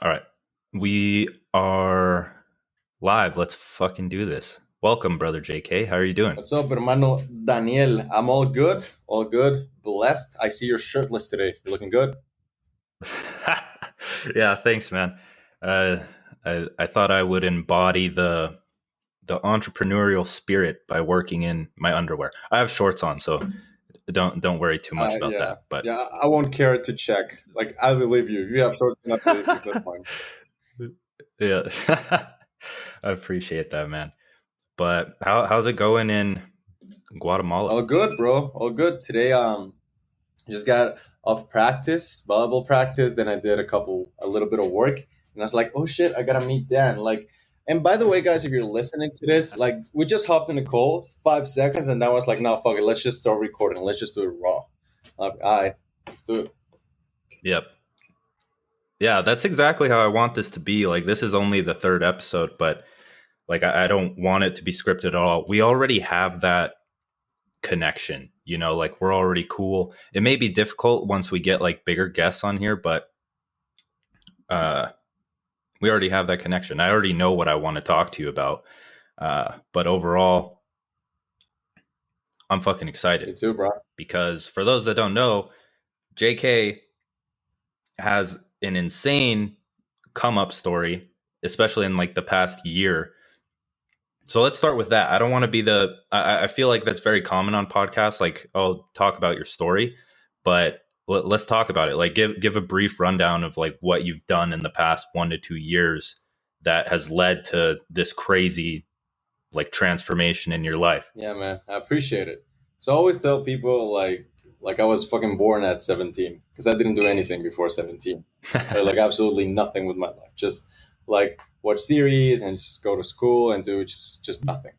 All right. We are live. Let's fucking do this. Welcome, brother JK. How are you doing? What's up, hermano Daniel? I'm all good, blessed. I see you're shirtless today. You're looking good. Yeah, thanks, man. Uh, I thought I would embody the entrepreneurial spirit by working in my underwear. I have shorts on, so don't worry too much about Yeah, that. But yeah. I won't care to check. Like, I believe you. If you have shorts, I believe you. That's fine. yeah, I appreciate that, man. But how's it going in Guatemala? All good, bro. All good. Today, just got off practice, volleyball practice. Then I did a little bit of work, and I was like, oh shit, I gotta meet Dan. Like, and by the way, guys, if you're listening to this, like, we just hopped in the call, 5 seconds, and then I was like, no, fuck it, let's just start recording. Let's just do it raw. All right, let's do it. Yep. Yeah, that's exactly how I want this to be. Like, this is only the third episode, but like, I don't want it to be scripted at all. We already have that connection, like we're already cool. It may be difficult once we get like bigger guests on here, but uh, we already have that connection. I already know what I want to talk to you about. But overall, I'm fucking Me excited too, bro. because for those that don't know, JK has an insane come up story, especially in like the past year. So let's start with that. I don't want to be I feel like that's very common on podcasts. Like, oh, talk about your story, but let's talk about it. Like, give a brief rundown of like what you've done in the past 1 to 2 years that has led to this crazy like transformation in your life. Yeah, man, I appreciate it. So I always tell people like I was fucking born at 17 because I didn't do anything before 17. Right? Like absolutely nothing with my life. Just like watch series and just go to school and do just nothing.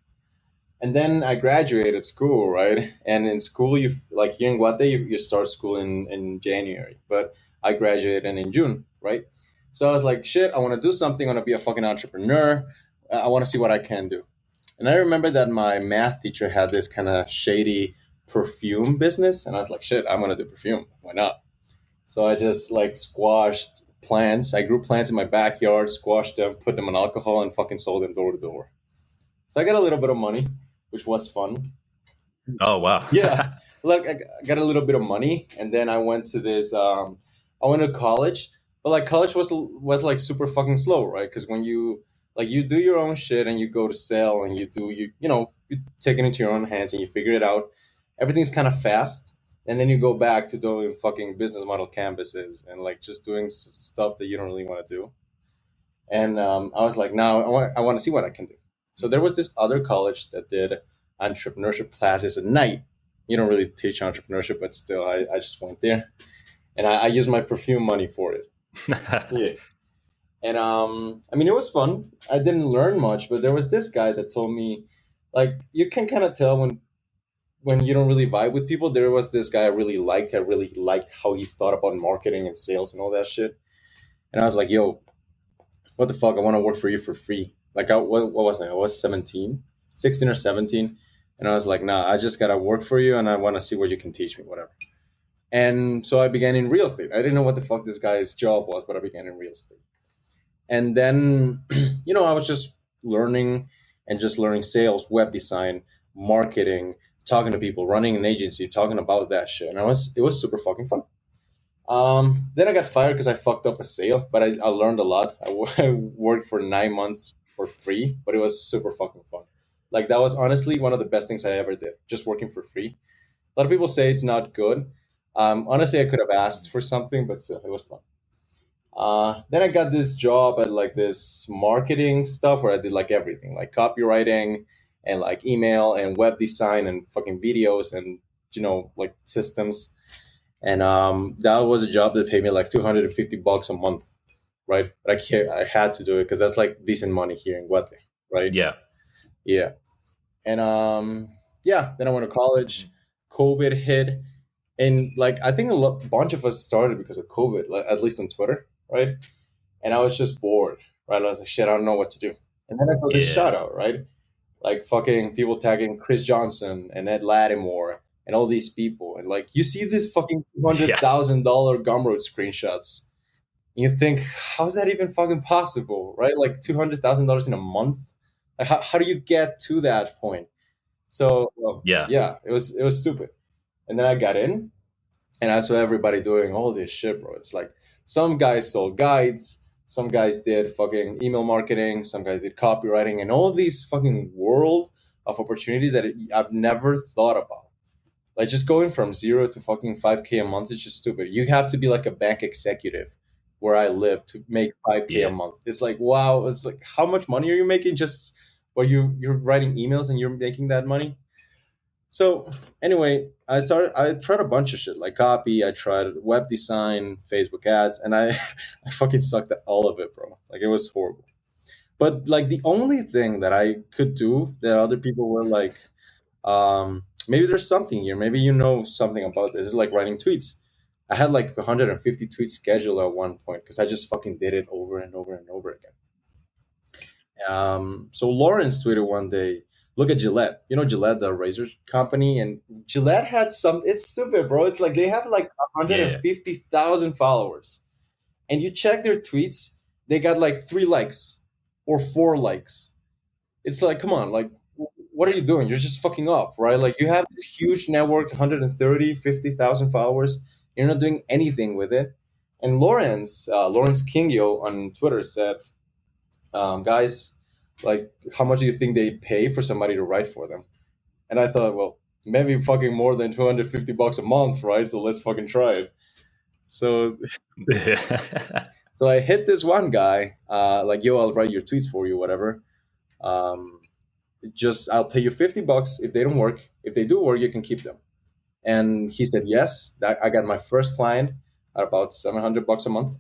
And then I graduated school, right? And in school, like here in Guate, you start school in January, but I graduated in June, right? So I was like, shit, I want to do something. I want to be a fucking entrepreneur. I want to see what I can do. And I remember that my math teacher had this kind of shady perfume business, and I was like, shit, I'm gonna do perfume. Why not? So I just like squashed plants. I grew plants in my backyard, squashed them, put them in alcohol, and fucking sold them door to door. So I got a little bit of money, which was fun. Oh wow. Yeah, like I got a little bit of money, and then I went to this. I went to college, but like college was like super fucking slow, right? Because when you do your own shit and you go to sell and you take it into your own hands and you figure it out, everything's kind of fast, and then you go back to doing fucking business model canvases and like just doing stuff that you don't really want to do. And I was like, now I want to see what I can do. So there was this other college that did entrepreneurship classes at night. You don't really teach entrepreneurship, but still, I just went there and I used my perfume money for it. Yeah. And I mean, it was fun. I didn't learn much, but there was this guy that told me, like, you can kind of tell when you don't really vibe with people. There was this guy I really liked. I really liked how he thought about marketing and sales and all that shit. And I was like, yo, what the fuck? I want to work for you for free. Like, what was I? I was 17, 16 or 17. And I was like, nah, I just got to work for you and I want to see what you can teach me, whatever. And so I began in real estate. I didn't know what the fuck this guy's job was, but I began in real estate. And then, I was just learning and just learning sales, web design, marketing, talking to people, running an agency, talking about that shit. And it was super fucking fun. Then I got fired because I fucked up a sale, but I learned a lot. I worked for 9 months for free, but it was super fucking fun. Like that was honestly one of the best things I ever did, just working for free. A lot of people say it's not good. Honestly, I could have asked for something, but still, it was fun. Then I got this job at like this marketing stuff where I did like everything, like copywriting and like email and web design and fucking videos and like systems. And that was a job that paid me like $250 a month, right? But I had to do it because that's like decent money here in Guate, right? Yeah. Yeah. And yeah, then I went to college. COVID hit, and like I think bunch of us started because of COVID, like at least on Twitter, right? And I was just bored, right? I was like, shit, I don't know what to do. And then I saw this shout Yeah. out, right? Like fucking people tagging Chris Johnson and Ed Lattimore and all these people, and like you see this fucking two hundred Yeah. thousand dollar Gumroad screenshots, You think, how is that even fucking possible, right? Like $200,000 in a month. Like, how do you get to that point? So well, Yeah. yeah, it was stupid. And then I got in, and I saw everybody doing all this shit, bro. It's like some guys sold guides, some guys did fucking email marketing, some guys did copywriting, and all these fucking world of opportunities that I've never thought about. Like just going from zero to fucking 5K a month is just stupid. You have to be like a bank executive where I live to make 5K a Yeah. month. It's like, wow, it's like, how much money are you making just where you're writing emails and you're making that money? So anyway, I tried a bunch of shit like copy, I tried web design, Facebook ads, and I I fucking sucked at all of it, bro. Like it was horrible. But like the only thing that I could do that other people were like, maybe there's something here. Maybe you know something about this. Is like writing tweets. I had like 150 tweets scheduled at one point because I just fucking did it over and over and over again. So Lawrence tweeted one day, look at Gillette. You know Gillette, the razor company, and Gillette had some. It's stupid, bro. It's like they have like Yeah. 150,000 followers, and you check their tweets, they got like 3 likes or 4 likes. It's like, come on, like, what are you doing? You're just fucking up, right? Like, you have this huge network, 130, 50,000 followers. You're not doing anything with it. And Lawrence Kingyo on Twitter said, guys, like, how much do you think they pay for somebody to write for them? And I thought, well, maybe fucking more than $250 a month, right? So let's fucking try it. So, so I hit this one guy, like, yo, I'll write your tweets for you, whatever. Um, just I'll pay you $50 if they don't work. If they do work, you can keep them. And he said yes. I got my first client at about $700 a month.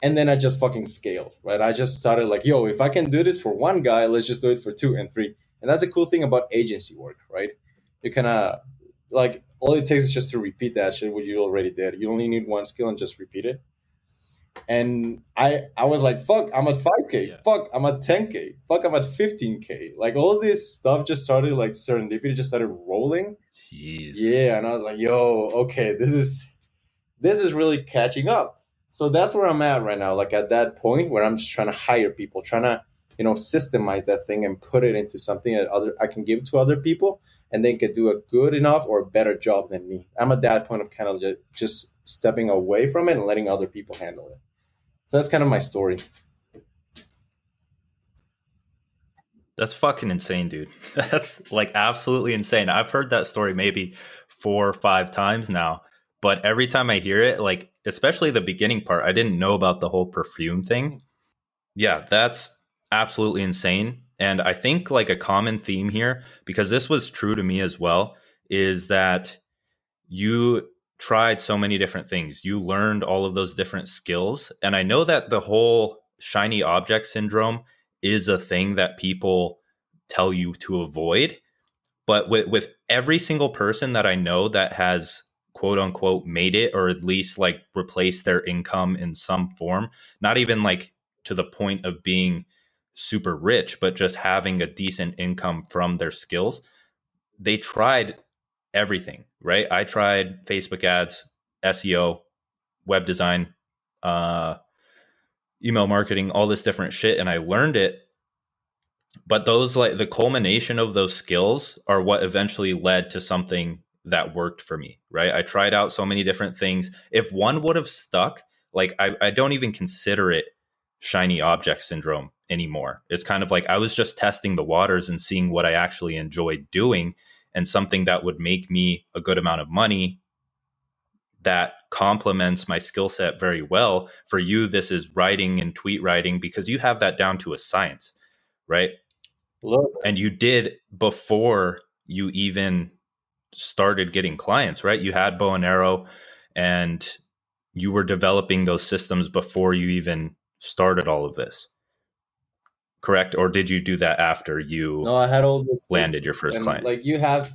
And then I just fucking scaled, right? I just started like, yo, if I can do this for one guy, let's just do it for two and three. And that's the cool thing about agency work, right? You kind of like all it takes is just to repeat that shit what you already did. You only need one skill and just repeat it. And I was like, fuck, I'm at 5K, Yeah. fuck, I'm at 10K, fuck, I'm at 15K. Like all this stuff just started, like serendipity just started rolling. Jeez. Yeah, and I was like, yo, okay, this is really catching up. So that's where I'm at right now, like at that point where I'm just trying to hire people, trying to, systemize that thing and put it into something that other I can give to other people, and they can do a good enough or a better job than me. I'm at that point of kind of just stepping away from it and letting other people handle it. So that's kind of my story. That's fucking insane, dude. That's like absolutely insane. I've heard that story maybe 4 or 5 times now, but every time I hear it, like especially the beginning part, I didn't know about the whole perfume thing. Yeah, that's absolutely insane. And I think like a common theme here, because this was true to me as well, is that you tried so many different things. You learned all of those different skills. And I know that the whole shiny object syndrome is a thing that people tell you to avoid. But with every single person that I know that has quote unquote made it or at least like replaced their income in some form, not even like to the point of being super rich, but just having a decent income from their skills, they tried everything, right? I tried Facebook ads, SEO, web design, uh, email marketing, all this different shit, and I learned it. But those, like the culmination of those skills, are what eventually led to something that worked for me, right? I tried out so many different things. If one would have stuck, like I don't even consider it shiny object syndrome anymore. It's kind of like I was just testing the waters and seeing what I actually enjoyed doing, and something that would make me a good amount of money that complements my skill set very well. For you, this is writing and tweet writing because you have that down to a science, right? Look, And you did before you even started getting clients, right? You had bow and arrow, and you were developing those systems before you even started all of this, correct? Or did you do that after no, you I had all those landed your systems, first and client? like you have,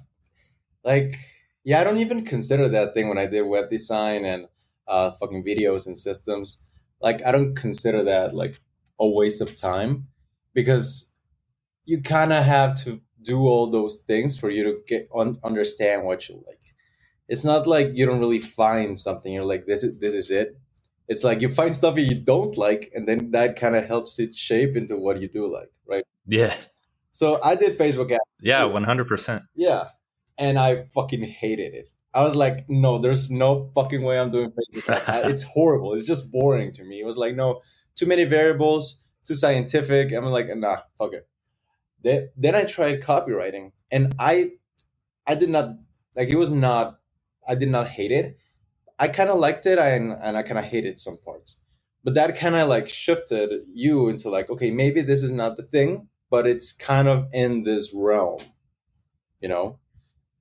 like, yeah, I don't even consider that thing when I did web design and fucking videos and systems. Like, I don't consider that like a waste of time because you kind of have to do all those things for you to understand what you like. It's not like you don't really find something. You're like, this is it. It's like you find stuff you don't like, and then that kind of helps it shape into what you do like, right? Yeah. So I did Facebook ads Yeah, too. 100%. Yeah. And I fucking hated it. I was like, no, there's no fucking way I'm doing Facebook ads. It's horrible. It's just boring to me. It was like, no, too many variables, too scientific. I'm like, nah, fuck it. Then I tried copywriting, and I did not like it. Was not I did not hate it. I kind of liked it, and I kind of hated some parts. But that kind of like shifted you into like, okay, maybe this is not the thing, but it's kind of in this realm, you know.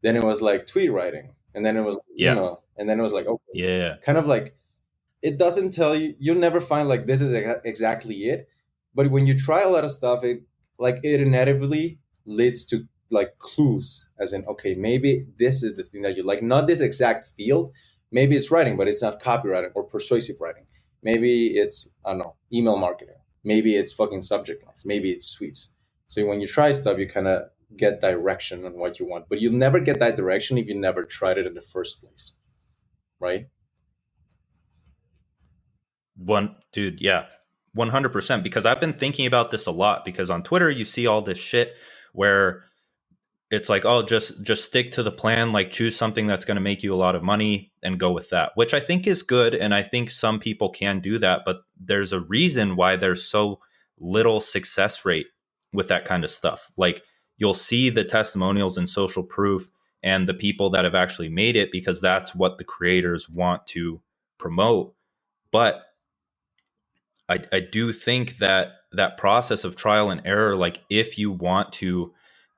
Then it was like tweet writing, and then it was Yeah. email, and then it was like, okay, Yeah. kind of like it doesn't tell you. You'll never find like this is exactly it. But when you try a lot of stuff, it inevitably leads to like clues, as in, okay, maybe this is the thing that you like, not this exact field. Maybe it's writing, but it's not copywriting or persuasive writing. Maybe it's, I don't know, email marketing. Maybe it's fucking subject lines. Maybe it's tweets. So when you try stuff, you kind of get direction on what you want, but you'll never get that direction if you never tried it in the first place, right? One dude, yeah. 100% because I've been thinking about this a lot because on Twitter you see all this shit where it's like, oh, just stick to the plan, like choose something that's going to make you a lot of money and go with that, which I think is good, and I think some people can do that, but there's a reason why there's so little success rate with that kind of stuff. Like you'll see the testimonials and social proof and the people that have actually made it because that's what the creators want to promote. But I do think that that process of trial and error, like if you want to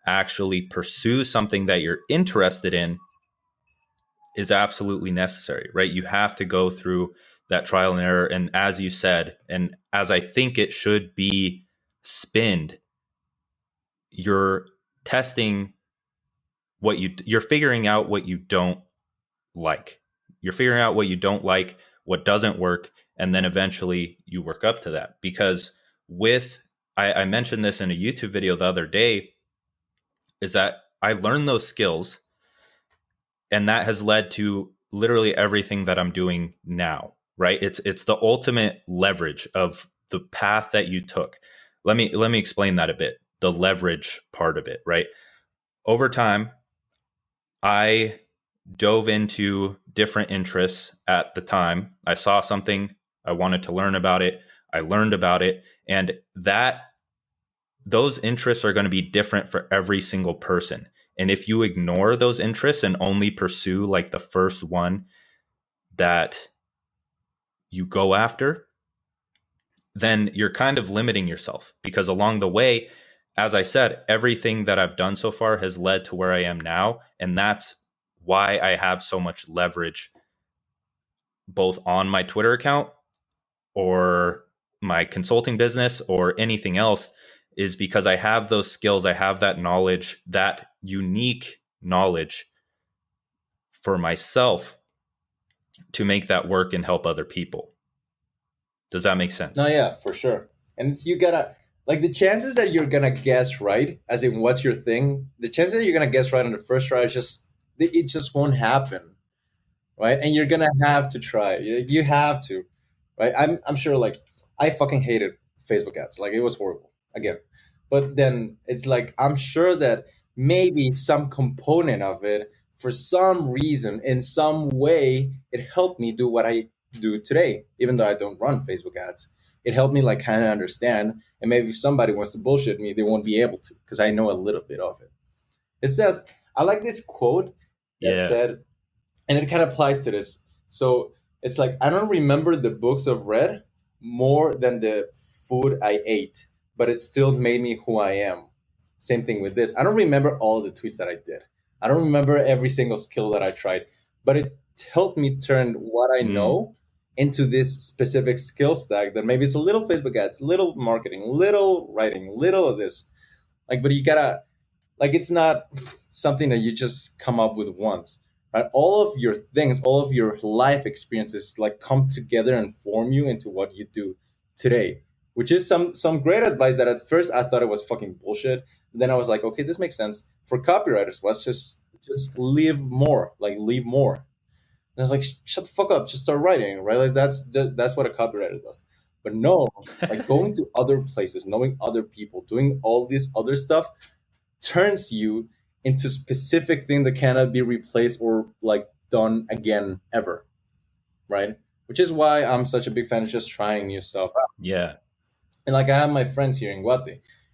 actually pursue something that you're interested in, is absolutely necessary, right? You have to go through that trial and error. And as you said, and as I think it should be spinned, you're testing you're figuring out what you don't like. You're figuring out what you don't like, what doesn't work, and then eventually you work up to that. Because with, I mentioned this in a YouTube video the other day, is that I learned those skills, and that has led to literally everything that I'm doing now. Right? It's the ultimate leverage of the path that you took. Let me explain that a bit. The leverage part of it, right? Over time, I dove into different interests at the time. I saw something, I wanted to learn about it. I learned about it, and that those interests are going to be different for every single person. And if you ignore those interests and only pursue like the first one that you go after, then you're kind of limiting yourself because along the way, as I said, everything that I've done so far has led to where I am now. And that's why I have so much leverage both on my Twitter account or my consulting business or anything else, is because I have those skills. I have that knowledge, that unique knowledge for myself to make that work and help other people. Does that make No, sense? yeah, for sure. And it's, you gotta, like, the chances that you're gonna guess right, as in what's your thing, the chances that you're gonna guess right on the first try is just, it just won't happen, right? And you're gonna have to try. You have to, right? I'm sure. Like, I fucking hated Facebook ads. Like, it was horrible. Again, but then it's like I'm sure that maybe some component of it, for some reason, in some way, it helped me do what I do today. Even though I don't run Facebook ads, it helped me like kind of understand. And maybe if somebody wants to bullshit me, they won't be able to because I know a little bit of it. It says, I like this quote that Yeah. said, and it kind of applies to this. So it's like I don't remember the books I've read more than the food I ate, but it still made me who I am. Same thing with this. I don't remember all the tweets that I did. I don't remember every single skill that I tried, but it helped me turn what I Mm. know into this specific skill stack that maybe it's a little Facebook ads, little marketing, little writing, little of this. Like, but you gotta, like, it's not something that you just come up with once, right? All of your things, all of your life experiences like come together and form you into what you do today, which is some great advice that at first I thought it was fucking bullshit. Then I was like, okay, this makes sense for copywriters. Let's just live more, like leave more. And it's like, shut the fuck up, just start writing, right? Like that's what a copywriter does. But no, like going to other places, knowing other people, doing all this other stuff turns you into specific thing that cannot be replaced or like done again ever, right? Which is why I'm such a big fan of just trying new stuff. Yeah. And like I have my friends here in Guate,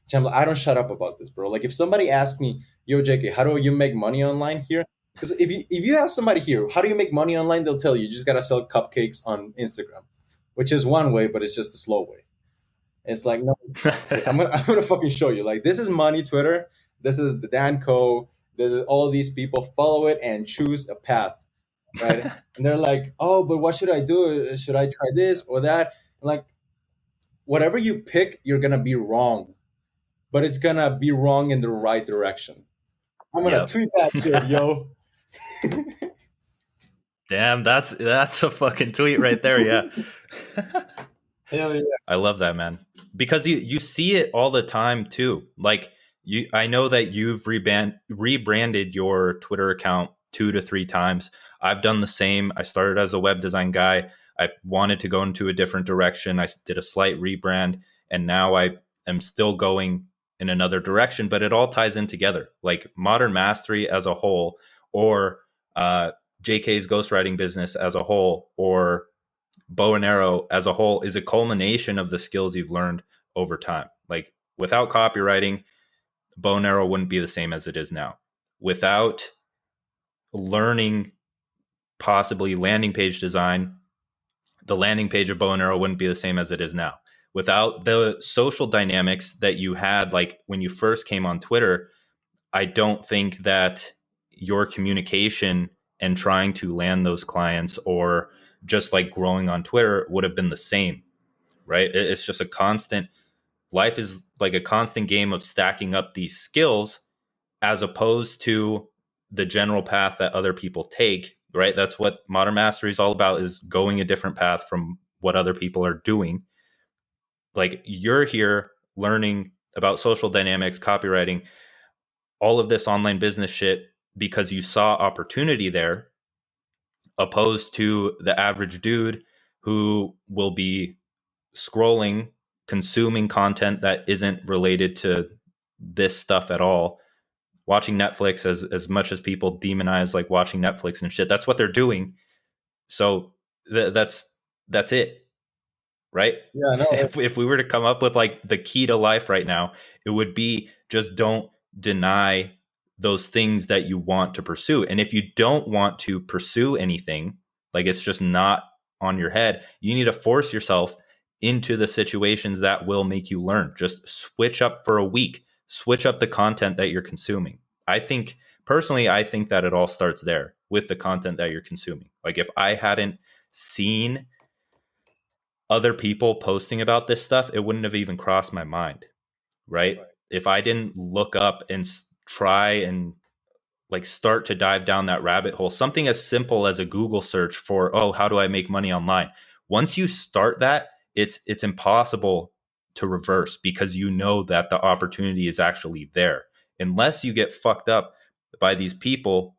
which I'm like, I don't shut up about this, bro. Like if somebody asks me, yo, JK, how do you make money online here? Because if you ask somebody here, how do you make money online? They'll tell you, you just gotta sell cupcakes on Instagram, which is one way, but it's just a slow way. It's like, no, I'm gonna fucking show you. Like this is money Twitter. This is the Danco. This is all these people. Follow it and choose a path, right? And they're like, oh, but what should I do? Should I try this or that? And like whatever you pick, you're gonna be wrong, but it's gonna be wrong in the right direction. I'm gonna Yep. tweet that shit, yo. Damn, that's a fucking tweet right there. Yeah. Hell yeah. I love that, man. Because you see it all the time too. Like I know that you've rebranded your Twitter account 2 to 3 times. I've done the same. I started as a web design guy. I wanted to go into a different direction. I did a slight rebrand, and now I am still going in another direction, but it all ties in together. Like Modern Mastery as a whole, or JK's ghostwriting business as a whole, or bow and arrow as a whole is a culmination of the skills you've learned over time. Like without copywriting, bow and arrow wouldn't be the same as it is now. Without learning possibly landing page design, the landing page of bow and arrow wouldn't be the same as it is now. Without the social dynamics that you had, like when you first came on Twitter, I don't think that your communication and trying to land those clients or just like growing on Twitter would have been the same, right? It's just a constant, life is like a constant game of stacking up these skills as opposed to the general path that other people take, right? That's what Modern Mastery is all about, is going a different path from what other people are doing. Like you're here learning about social dynamics, copywriting, all of this online business shit because you saw opportunity there, opposed to the average dude who will be scrolling, consuming content that isn't related to this stuff at all, watching Netflix as much as people demonize like watching Netflix and shit. That's what they're doing. So that's it, right? Yeah, no, If we were to come up with like the key to life right now, it would be just don't deny those things that you want to pursue. And if you don't want to pursue anything, like it's just not on your head, you need to force yourself into the situations that will make you learn. Just switch up for a week, switch up the content that you're consuming. I think personally, I think that it all starts there with the content that you're consuming. Like if I hadn't seen other people posting about this stuff, it wouldn't have even crossed my mind, right? right. If I didn't look up and try and like start to dive down that rabbit hole, something as simple as a Google search for, oh, how do I make money online? Once you start that, it's impossible to reverse because you know that the opportunity is actually there. Unless you get fucked up by these people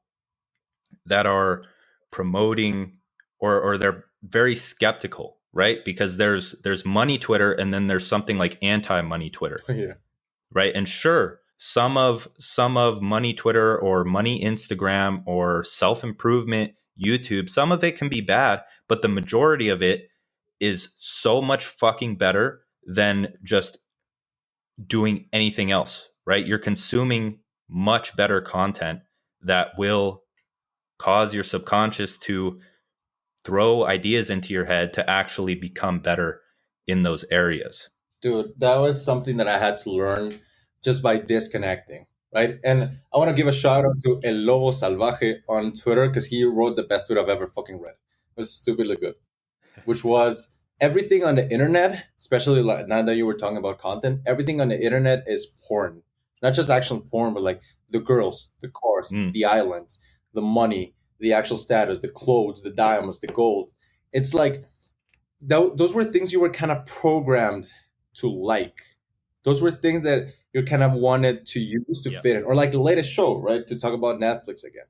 that are promoting or they're very skeptical, right? Because there's money Twitter and then there's something like anti-money Twitter, Yeah. right? And sure, some of money Twitter or money Instagram or self-improvement YouTube, some of it can be bad, but the majority of it is so much fucking better than just doing anything else, right? You're consuming much better content that will cause your subconscious to throw ideas into your head to actually become better in those areas. Dude, that was something that I had to learn just by disconnecting, right? And I want to give a shout out to El Lobo Salvaje on Twitter because he wrote the best tweet I've ever fucking read. It was stupidly good, which was everything on the internet, especially like now that you were talking about content, everything on the internet is porn. Not just actual porn, but like the girls, the cars, Mm, the islands, the money, the actual status, the clothes, the diamonds, the gold. It's like those were things you were kind of programmed to like. Those were things that you kind of wanted to use to yeah. fit in, or like the latest show, right? To talk about Netflix again.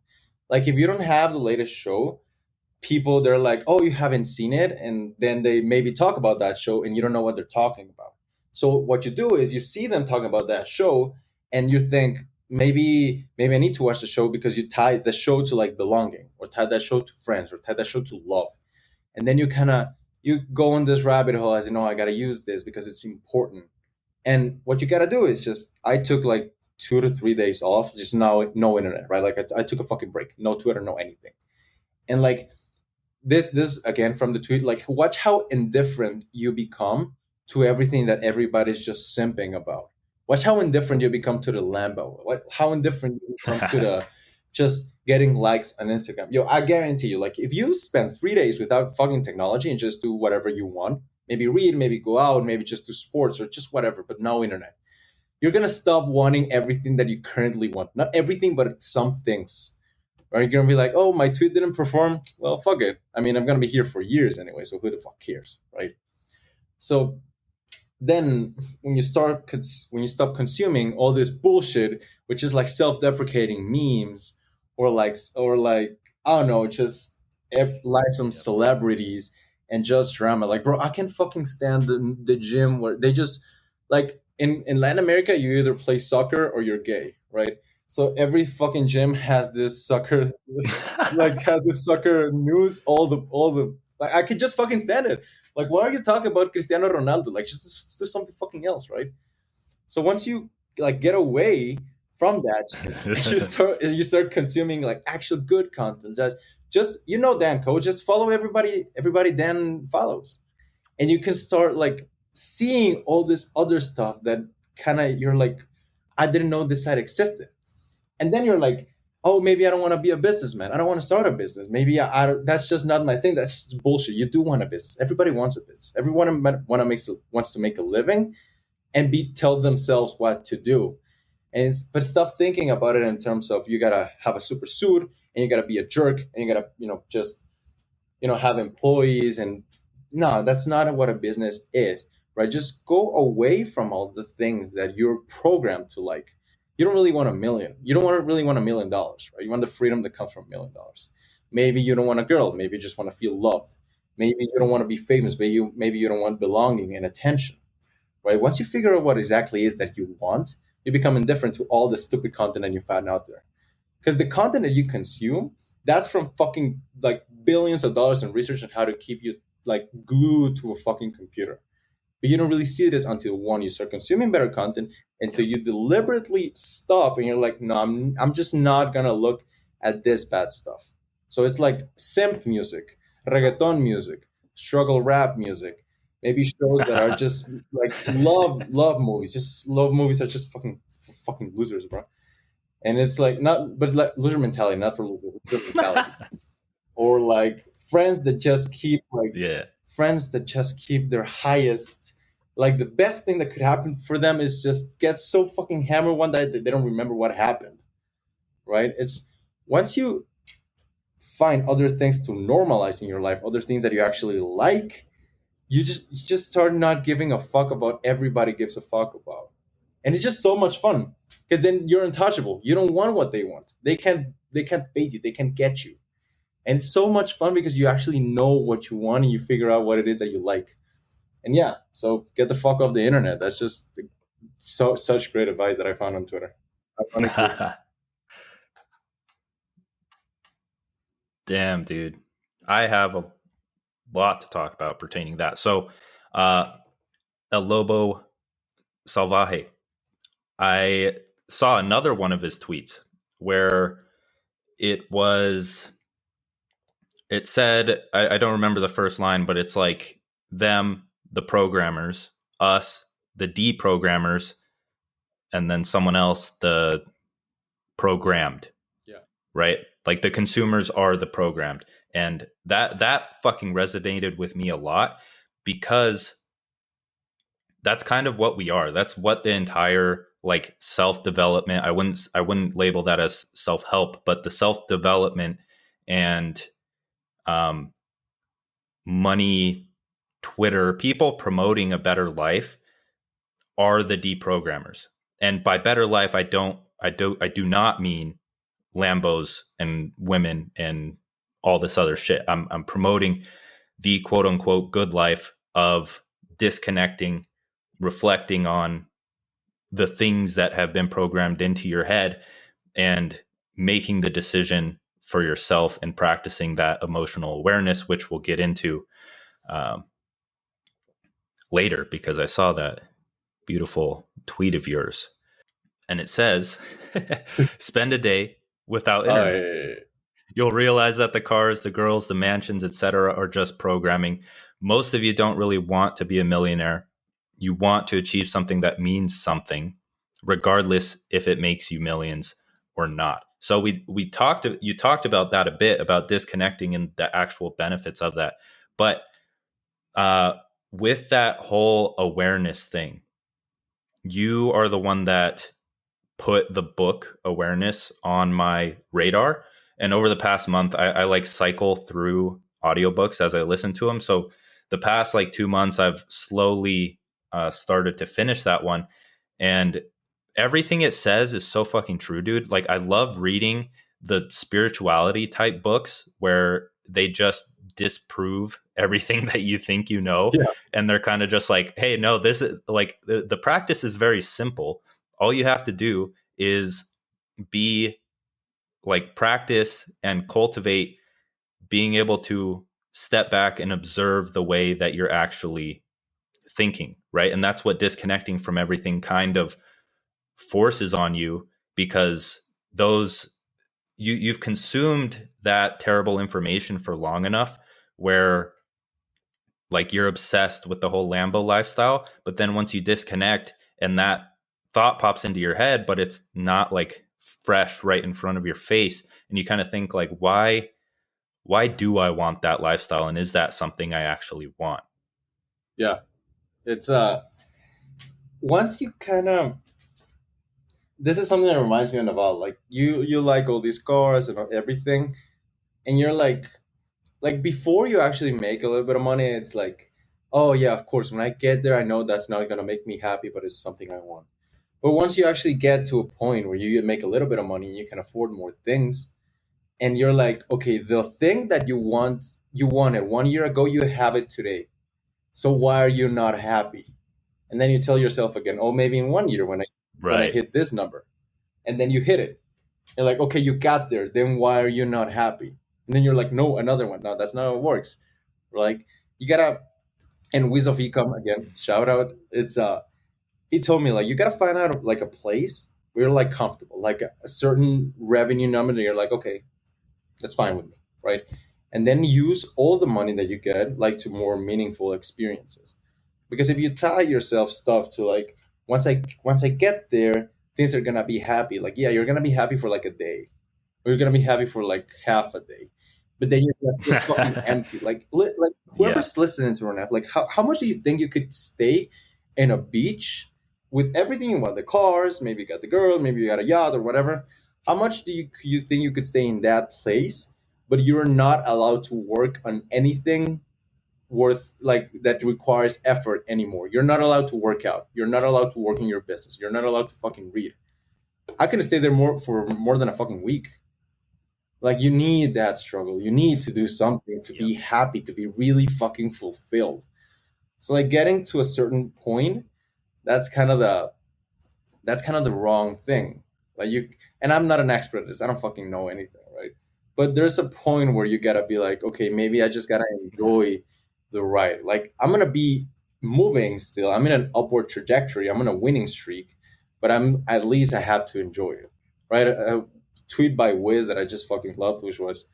Like if you don't have the latest show, people, they're like, oh, you haven't seen it, and then they maybe talk about that show and you don't know what they're talking about. So what you do is you see them talking about that show and you think, maybe I need to watch the show, because you tie the show to like belonging, or tie that show to friends, or tie that show to love. And then you kind of, you go in this rabbit hole as, I got to use this because it's important. And what you got to do is just, I took like 2 to 3 days off, just no internet, right? Like I took a fucking break, no Twitter, no anything. And like, this again from the tweet, like, watch how indifferent you become to everything that everybody's just simping about. Watch how indifferent you become to the Lambo. How indifferent you become to the just getting likes on Instagram. Yo, I guarantee you, like, if you spend 3 days without fucking technology and just do whatever you want, maybe read, maybe go out, maybe just do sports or just whatever, but no internet, you're gonna stop wanting everything that you currently want. Not everything, but some things. Are you gonna be like, oh, my tweet didn't perform? Well, fuck it. I mean, I'm gonna be here for years anyway, so who the fuck cares, right? So then when you stop consuming all this bullshit, which is like self-deprecating memes, or like I don't know, just lives from Yep. celebrities and just drama. Like, bro, I can fucking stand the gym where they just, like, in Latin America, you either play soccer or you're gay, right? So every fucking gym has this soccer, like, has this soccer news, all the like, I could just fucking stand it. Like, why are you talking about Cristiano Ronaldo? Like, just do something fucking else, right? So once you like get away from that, you start consuming like actual good content. Just Dan Code, just follow everybody Dan follows, and you can start like seeing all this other stuff that kind of, you're like, I didn't know this side existed. And then you're like, oh, maybe I don't want to be a businessman, I don't want to start a business, maybe that's just not my thing. That's just bullshit. You do want a business. Everybody wants a business. Everyone wants to make a living and be tell themselves what to do. But stop thinking about it in terms of, you gotta have a super suit, and you gotta be a jerk, and you gotta, just, have employees. And no, that's not what a business is, right? Just go away from all the things that you're programmed to like. You don't really want a million. You don't want to really want $1 million, right? You want the freedom that comes from $1 million. Maybe you don't want a girl. Maybe you just want to feel loved. Maybe you don't want to be famous. Maybe you don't want belonging and attention, right? Once you figure out what exactly is that you want, you become indifferent to all the stupid content that you find out there. Because the content that you consume, that's from fucking like billions of dollars in research on how to keep you like glued to a fucking computer. But you don't really see this until, one, you start consuming better content, until Yep. you deliberately stop and you're like, no, I'm just not gonna look at this bad stuff. So it's like simp music, reggaeton music, struggle rap music, maybe shows that are just like love movies. Just love movies are just fucking losers, bro. And it's like, not, but like loser mentality, not for loser mentality. Or like Yeah. friends that just keep their highest, like the best thing that could happen for them is just get so fucking hammered one day that they don't remember what happened, right? It's, once you find other things to normalize in your life, other things that you actually like, you just start not giving a fuck about everybody gives a fuck about. And it's just so much fun, because then you're untouchable. You don't want what they want. They can't bait you, they can't get you. And it's so much fun because you actually know what you want and you figure out what it is that you like. And yeah, so get the fuck off the internet. That's just such great advice that I found on Twitter. Ironically. Damn, dude. I have a lot to talk about pertaining that. So, uh, El Lobo Salvaje. I saw another one of his tweets where it was, it said, I don't remember the first line, but it's like them, the programmers, us, the deprogrammers, and then someone else, the programmed, Yeah. right? Like the consumers are the programmed. And that fucking resonated with me a lot, because that's kind of what we are. That's what the entire like self-development, I wouldn't label that as self-help, but the self-development and um money, Twitter, people promoting a better life are the deprogrammers. And by better life, I do not mean Lambos and women and all this other shit. I'm promoting the quote unquote good life of disconnecting, reflecting on the things that have been programmed into your head, and making the decision for yourself and practicing that emotional awareness, which we'll get into um, later because I saw that beautiful tweet of yours. And it says, spend a day without Oh, internet. You'll realize that the cars, the girls, the mansions, etc., are just programming. Most of you don't really want to be a millionaire. You want to achieve something that means something, regardless if it makes you millions or not. So we talked you talked about that a bit, about disconnecting and the actual benefits of that. But uh, with that whole awareness thing, you are the one that put the book awareness on my radar. And over the past month, I like cycle through audiobooks as I listen to them. So the past like 2 months, I've slowly started to finish that one. And everything it says is so fucking true, dude. Like, I love reading the spirituality type books where they just disprove everything that you think you know. yeah, And they're kind of just like, hey, no, this is like the practice is very simple. All you have to do is be like, practice and cultivate being able to step back and observe the way that you're actually thinking, right? And that's what disconnecting from everything kind of forces on you, because those you've consumed that terrible information for long enough where like you're obsessed with the whole Lambo lifestyle. But then once you disconnect and that thought pops into your head, but it's not like fresh right in front of your face, and you kind of think like, why do I want that lifestyle, and is that something I actually want? yeah. It's once you kind of, this is something that reminds me about, like, you like all these cars and everything, and you're like before you actually make a little bit of money, it's like, oh yeah, of course, when I get there, I know that's not gonna make me happy, but it's something I want. But once you actually get to a point where you make a little bit of money and you can afford more things, and you're like, okay, the thing that you wanted 1 year ago, you have it today. So why are you not happy? And then you tell yourself again, oh, maybe in 1 year when I Right. hit this number, and then you hit it. You're like, okay, you got there. Then why are you not happy? And then you're like, no, another one. No, that's not how it works. Like, you gotta. And Wiz of Ecom again, shout out. It's he told me, like, you gotta find out like a place where you're like comfortable, like a certain revenue number that you're like, okay, that's fine with me, right? And then use all the money that you get like to more meaningful experiences. Because if you tie yourself stuff to like, once I get there, things are gonna be happy. Like, yeah, you're gonna be happy for like a day, or you're gonna be happy for like half a day, but then you're gonna feel fucking empty. Like Yeah. whoever's listening to right now, like how much do you think you could stay in a beach with everything you want, the cars, maybe you got the girl, maybe you got a yacht or whatever? How much do you think you could stay in that place, but you're not allowed to work on anything worth like that requires effort anymore? You're not allowed to work out. You're not allowed to work in your business. You're not allowed to fucking read. I could stay there more than a fucking week. Like, you need that struggle. You need to do something to Yep. be happy, to be really fucking fulfilled. So like getting to a certain point, that's kind of the that's kind of the wrong thing. Like, you, and I'm not an expert at this. I don't fucking know anything, right? But there's a point where you gotta be like, okay, maybe I just gotta enjoy the ride. Like, I'm gonna be moving still. I'm in an upward trajectory. I'm on a winning streak, but I'm at least I have to enjoy it, right? A tweet by Wiz that I just fucking loved, which was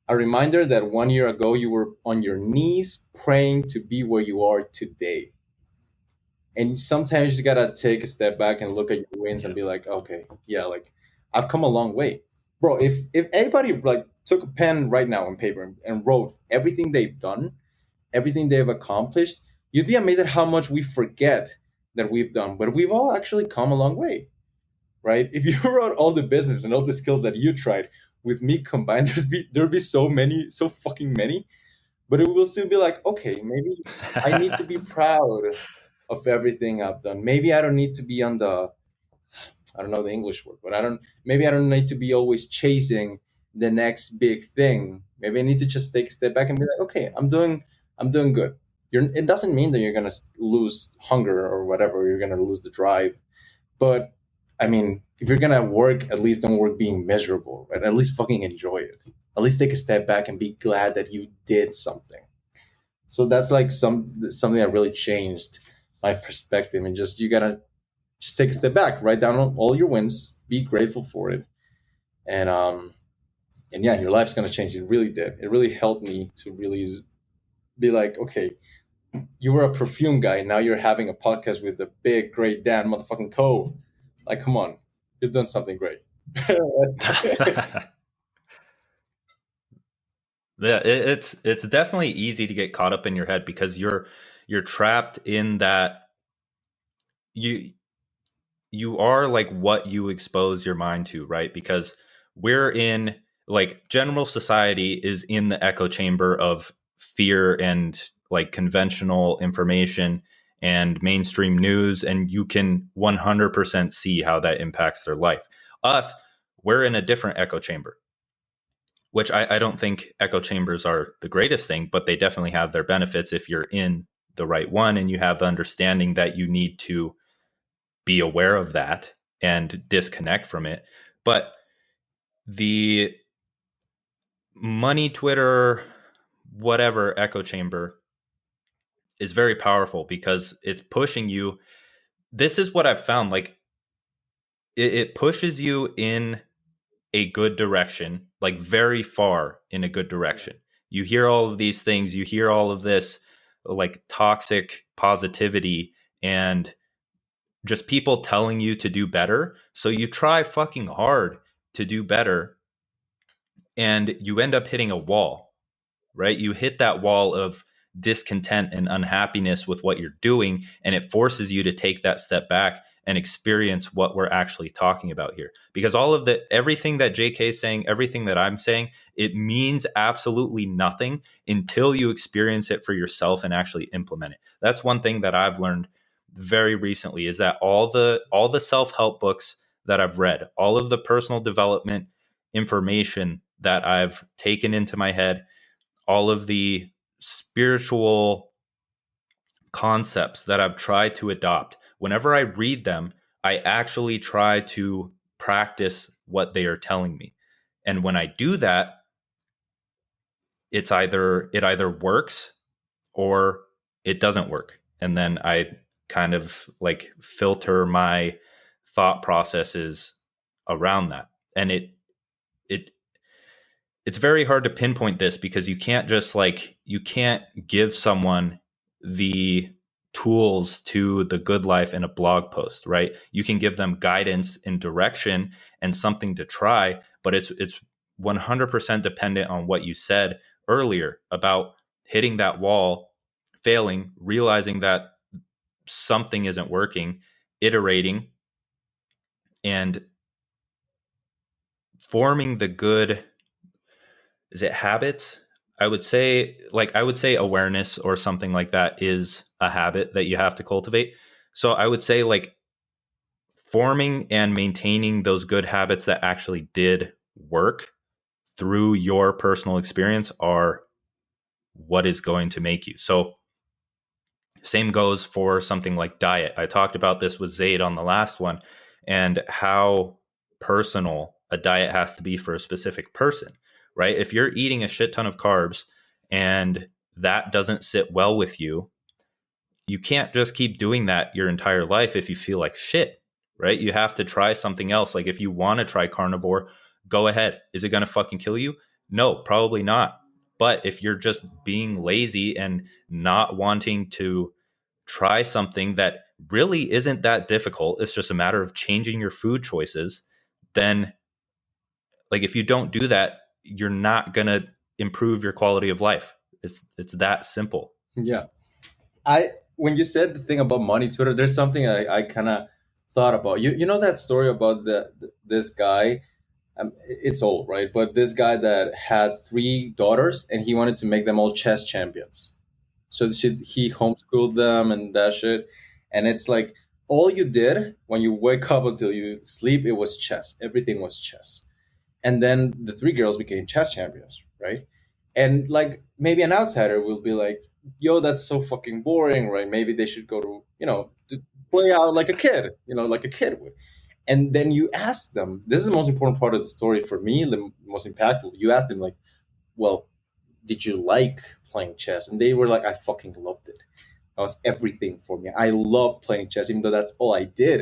a reminder that 1 year ago you were on your knees praying to be where you are today. And sometimes you just gotta take a step back and look at your wins and Yep. be like, okay, yeah, like, I've come a long way, bro. If anybody like took a pen right now and paper and wrote everything they've done, everything they've accomplished, you'd be amazed at how much we forget that we've done. But we've all actually come a long way, right? If you wrote all the business and all the skills that you tried with me combined, there'd be so many, so fucking many. But it will still be like, okay, maybe I need to be proud of everything I've done. Maybe I don't need to be on the, I don't know the English word, but I don't, maybe I don't need to be always chasing the next big thing. Maybe I need to just take a step back and be like, okay, I'm doing good. It doesn't mean that you're gonna lose hunger or whatever. You're gonna lose the drive, but I mean, if you're gonna work, at least don't work being miserable, right? At least fucking enjoy it. At least take a step back and be glad that you did something. So that's like something that really changed my perspective. And just you gotta just take a step back, write down all your wins, be grateful for it, and yeah, your life's gonna change. It really did. It really helped me to really be like, okay, you were a perfume guy, now you're having a podcast with the big, great Dan motherfucking Co. Like, come on, you've done something great. Yeah, it's definitely easy to get caught up in your head because you're trapped in that you you are like what you expose your mind to, right? Because we're in like general society is in the echo chamber of fear and like conventional information and mainstream news, and you can 100% see how that impacts their life. Us, we're in a different echo chamber, which I don't think echo chambers are the greatest thing, but they definitely have their benefits if you're in the right one and you have the understanding that you need to be aware of that and disconnect from it. But the money Twitter, whatever echo chamber is very powerful because it's pushing you. This is what I've found. Like it pushes you in a good direction, like very far in a good direction. You hear all of these things, you hear all of this like toxic positivity and just people telling you to do better. So you try fucking hard to do better and you end up hitting a wall, right? You hit that wall of discontent and unhappiness with what you're doing, and it forces you to take that step back and experience what we're actually talking about here. Because all of the everything that JK is saying, everything that I'm saying, it means absolutely nothing until you experience it for yourself and actually implement it. That's one thing that I've learned very recently is that all the self-help books that I've read, all of the personal development information that I've taken into my head, all of the spiritual concepts that I've tried to adopt, whenever I read them, I actually try to practice what they are telling me. And when I do that, it either works or it doesn't work. And then I kind of like filter my thought processes around that. And it it's very hard to pinpoint this because you can't give someone the tools to the good life in a blog post, right? You can give them guidance and direction and something to try, but it's 100% dependent on what you said earlier about hitting that wall, failing, realizing that something isn't working, iterating and forming the good, is it habits? I would say awareness or something like that is a habit that you have to cultivate. So I would say like forming and maintaining those good habits that actually did work through your personal experience are what is going to make you. So same goes for something like diet. I talked about this with Zaid on the last one and how personal a diet has to be for a specific person, right? If you're eating a shit ton of carbs and that doesn't sit well with you, you can't just keep doing that your entire life if you feel like shit, right? You have to try something else. Like if you want to try carnivore, go ahead. Is it going to fucking kill you? No, probably not. But if you're just being lazy and not wanting to try something that really isn't that difficult, it's just a matter of changing your food choices, then like if you don't do that, you're not going to improve your quality of life. It's that simple. Yeah. I When you said the thing about money Twitter, there's something I kind of thought about. You know that story about this guy. It's old, right? But this guy that had three daughters and he wanted to make them all chess champions. So he homeschooled them and that shit. And it's like all you did when you wake up until you sleep, it was chess. Everything was chess. and then the three girls became chess champions, right? And like maybe an outsider will be like, "Yo, that's so fucking boring, right? Maybe they should go to to play out like a kid, like a kid would." And then you ask them. This is the most important part of the story for me, the most impactful. You ask them like, "Well, did you like playing chess?" And they were like, "I fucking loved it. That was everything for me. I loved playing chess, even though that's all I did."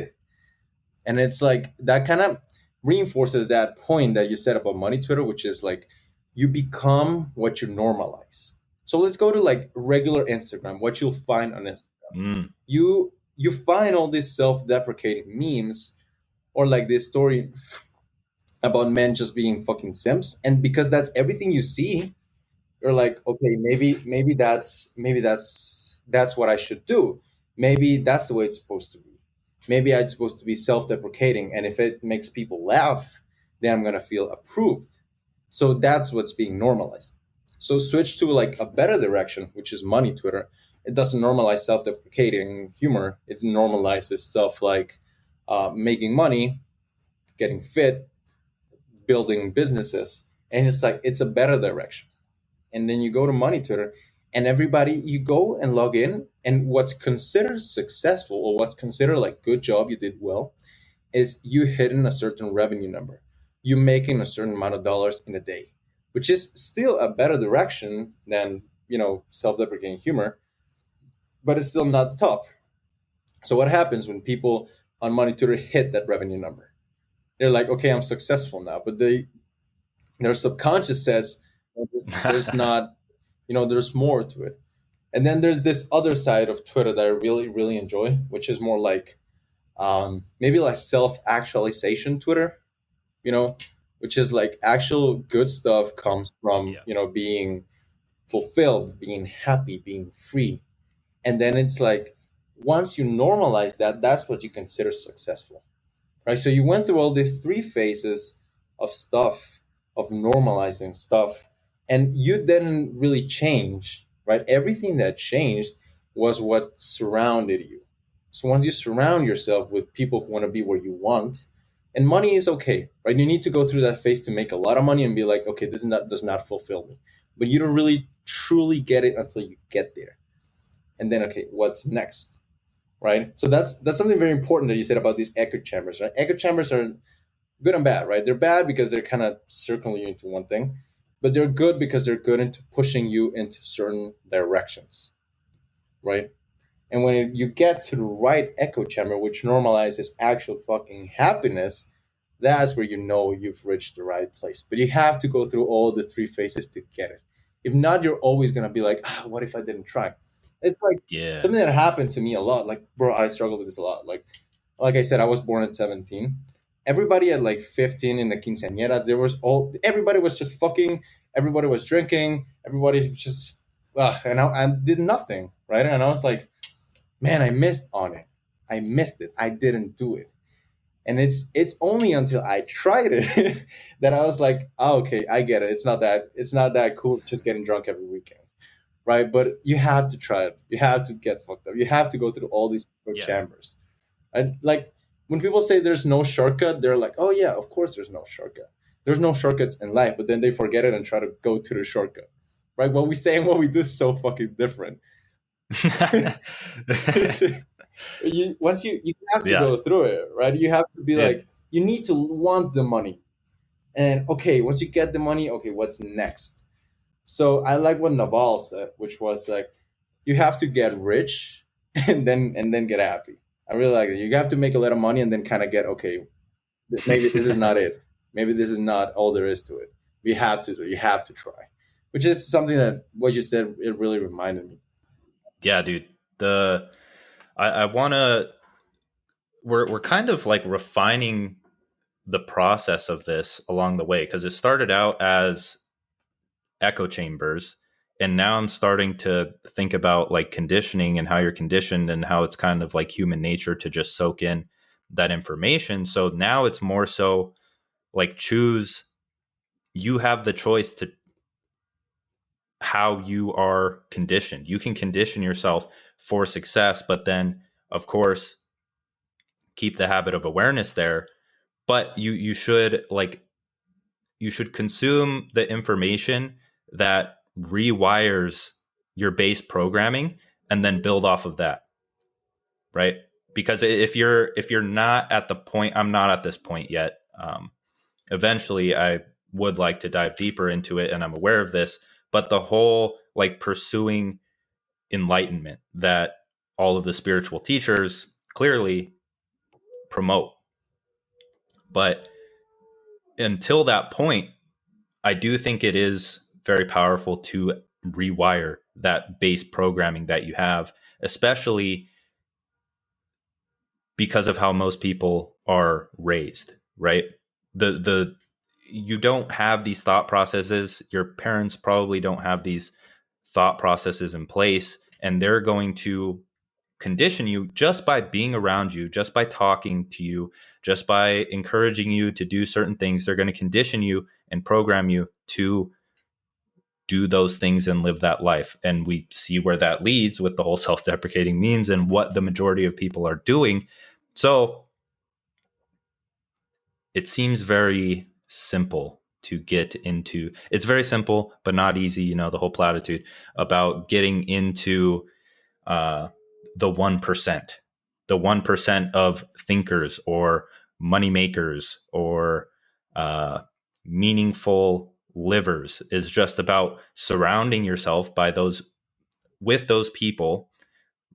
And it's like that kind of reinforces that point that you said about money Twitter, which is like you become what you normalize. So let's go to like regular Instagram, what you'll find on Instagram. Mm. You find all these self-deprecating memes, or like this story about men just being fucking simps, and because that's everything you see, you're like, okay, maybe that's what I should do. Maybe that's the way it's supposed to be. Maybe I'm supposed to be self-deprecating, and if it makes people laugh, then I'm gonna feel approved. So that's what's being normalized. So switch to like a better direction, which is money Twitter. It doesn't normalize self-deprecating humor. It normalizes stuff like making money, getting fit, building businesses, and it's like it's a better direction. And then you go to money Twitter, and everybody, you go and log in, and what's considered successful, or what's considered like good job, you did well, is you hitting a certain revenue number, you making a certain amount of dollars in a day, which is still a better direction than self-deprecating humor, but it's still not the top. So what happens when people on money Twitter hit that revenue number? They're like, okay, I'm successful now, but their subconscious says, "Well, there's not, there's more to it." And then there's this other side of Twitter that I really, really enjoy, which is more like maybe like self actualization Twitter, you know, which is like actual good stuff comes from, Yeah. being fulfilled, being happy, being free. And then it's like, once you normalize that, that's what you consider successful, right? So you went through all these three phases of stuff, of normalizing stuff, and you didn't really change, right? Everything that changed was what surrounded you. So once you surround yourself with people who want to be where you want, and money is okay, right? You need to go through that phase to make a lot of money and be like, okay, this is not does not fulfill me, but you don't really truly get it until you get there, and then okay, what's next? Right? So that's something very important that you said about these echo chambers, right? Echo chambers are good and bad, right? They're bad because they're kind of circling you into one thing, but they're good because they're good into pushing you into certain directions, right? And when you get to the right echo chamber, which normalizes actual fucking happiness, that's where you know you've reached the right place. But you have to go through all the three phases to get it. If not, you're always gonna be like, what if I didn't try? It's like Yeah. something that happened to me a lot. Like, bro, I struggle with this a lot. Like I said, I was born at 17. Everybody at like 15 in the quinceañeras, everybody was just fucking, everybody was drinking, everybody was just, and I did nothing, right? And I was like, man, I missed on it. I missed it. I didn't do it. And it's only until I tried it that I was like, oh, okay, I get it. It's not that cool just getting drunk every weekend, right? But you have to try it. You have to get fucked up. You have to go through all these Yeah. chambers. And like when people say there's no shortcut, they're like, oh yeah, of course there's no shortcut. There's no shortcuts in life, but then they forget it and try to go to the shortcut, right? What we say and what we do is so fucking different. You have to Yeah. go through it, right? You have to be Dude. like, you need to want the money, and okay, once you get the money, okay, what's next? So I like what Naval said, which was like, you have to get rich and then get happy. I really like it. You have to make a lot of money and then kind of get, okay, maybe this is not it. Maybe this is not all there is to it. You have to try, which is something that what you said, it really reminded me. Yeah, dude. The I wanna we're kind of like refining the process of this along the way, because it started out as echo chambers, and now I'm starting to think about like conditioning and how you're conditioned and how it's kind of like human nature to just soak in that information. So now it's more so like choose, you have the choice to how you are conditioned. You can condition yourself for success, but then of course keep the habit of awareness there. But you should like you should consume the information that rewires your base programming and then build off of that, right? Because if you're not at the point, I'm not at this point yet. Eventually, I would like to dive deeper into it, and I'm aware of this. But the whole like pursuing enlightenment that all of the spiritual teachers clearly promote, but until that point, I do think it is very powerful to rewire that base programming that you have, especially because of how most people are raised, right? The you don't have these thought processes. Your parents probably don't have these thought processes in place, and they're going to condition you just by being around you, just by talking to you, just by encouraging you to do certain things. They're going to condition you and program you to do those things and live that life. And we see where that leads with the whole self-deprecating memes and what the majority of people are doing. So it seems very simple to get into. It's very simple, but not easy. The whole platitude about getting into uh, the 1%, the 1% of thinkers or money makers or uh, meaningful livers is just about surrounding yourself by those with those people,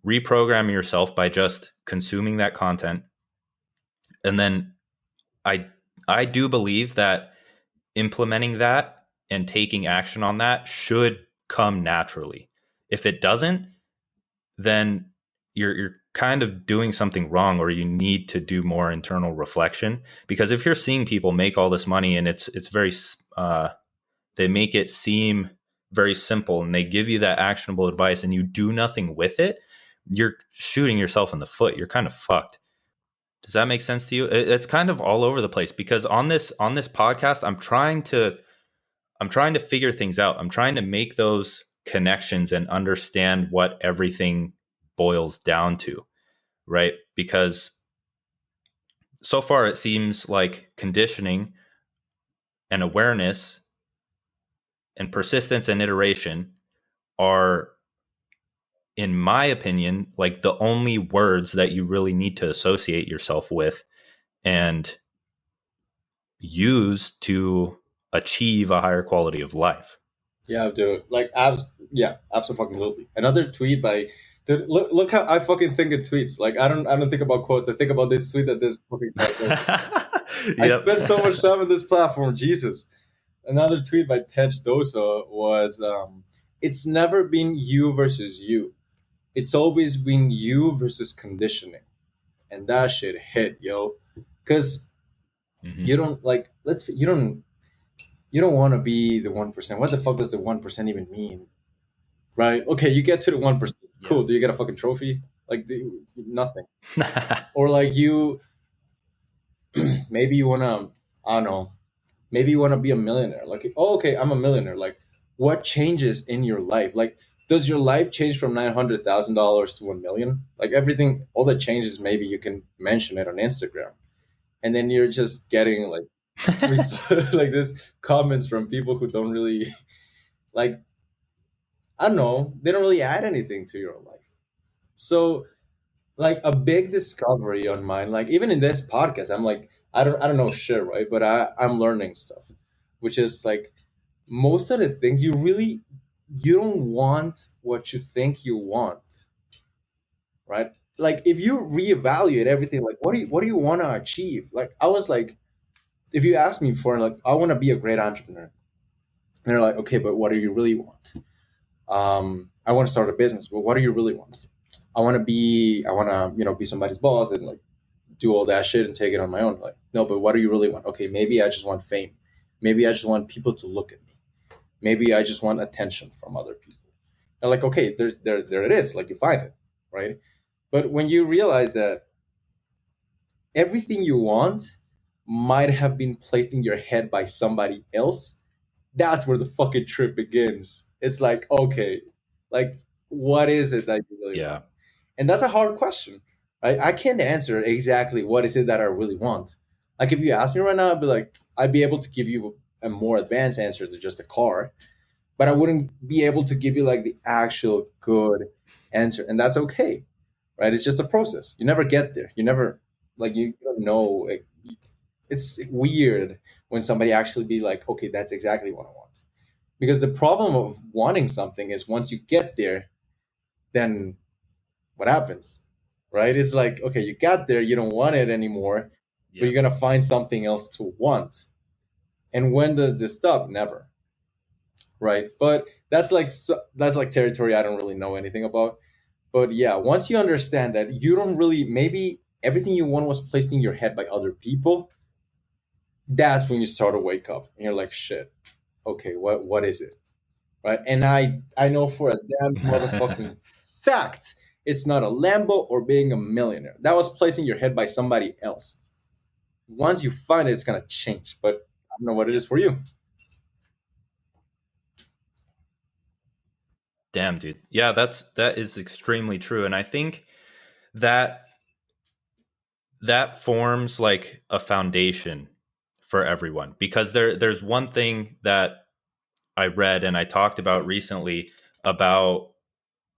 reprogram yourself by just consuming that content, and then I I do believe that implementing that and taking action on that should come naturally. If it doesn't, then you're kind of doing something wrong, or you need to do more internal reflection. Because if you're seeing people make all this money and it's very they make it seem very simple and they give you that actionable advice and you do nothing with it, you're shooting yourself in the foot. You're kind of fucked. Does that make sense to you? It's kind of all over the place because on this podcast, I'm trying to figure things out. I'm trying to make those connections and understand what everything boils down to, right? Because so far it seems like conditioning and awareness and persistence and iteration are, in my opinion, like the only words that you really need to associate yourself with and use to achieve a higher quality of life. Yeah, dude. Like, yeah, absolutely. Another tweet by, dude. Look how I fucking think in tweets. Like, I don't think about quotes. I think about this tweet that this fucking guy wrote. I Yep. spent so much time on this platform. Jesus. Another tweet by Tej Dosa was, "It's never been you versus you. It's always been you versus conditioning." And that shit hit, yo. Because Mm-hmm. you don't like. You don't want to be the 1%. What the fuck does the 1% even mean? Right? Okay, you get to the 1%. Yeah. Cool. Do you get a fucking trophy? Like, nothing. Or like maybe you wanna, I don't know, maybe you wanna be a millionaire. Like, oh, okay, I'm a millionaire. Like, what changes in your life? Like, does your life change from $900,000 to 1 million? Like everything, all the changes. Maybe you can mention it on Instagram, and then you're just getting like like this comments from people who don't really like. I don't know. They don't really add anything to your life. So like a big discovery on mine, like even in this podcast, I'm like, I don't know shit, right? But I'm learning stuff, which is like most of the things you don't want what you think you want, right? Like if you reevaluate everything, like what do you want to achieve? Like I was like, if you ask me for like I want to be a great entrepreneur, and they're like, okay, but what do you really want? I want to start a business, but what do you really want? I want to, be somebody's boss and like do all that shit and take it on my own. Like, no, but what do you really want? Okay, maybe I just want fame. Maybe I just want people to look at me. Maybe I just want attention from other people. And like, okay, there it is. Like you find it, right? But when you realize that everything you want might have been placed in your head by somebody else, that's where the fucking trip begins. It's like, okay, like what is it that you really Yeah. want? And that's a hard question. Right? I can't answer exactly what is it that I really want. Like if you ask me right now, I'd be able to give you a more advanced answer to just a car, but I wouldn't be able to give you like the actual good answer, and that's okay, right? It's just a process. You never get there. You never like you don't know. Like, it's weird when somebody actually be like, okay, that's exactly what I want. Because the problem of wanting something is once you get there, then what happens, right? It's like, okay, you got there, you don't want it anymore, but Yeah. you're gonna find something else to want. And when does this stop? Never, right? But that's like territory I don't really know anything about. But yeah, once you understand that you don't really, maybe everything you want was placed in your head by other people, that's when you start to wake up and you're like, shit, okay, what is it, right? And I know for a damn motherfucking fact, it's not a Lambo or being a millionaire. That was placed in your head by somebody else. Once you find it, it's gonna change. But I don't know what it is for you. Damn, dude. Yeah, that is extremely true, and I think that that forms like a foundation for everyone, because there's one thing that I read and I talked about recently about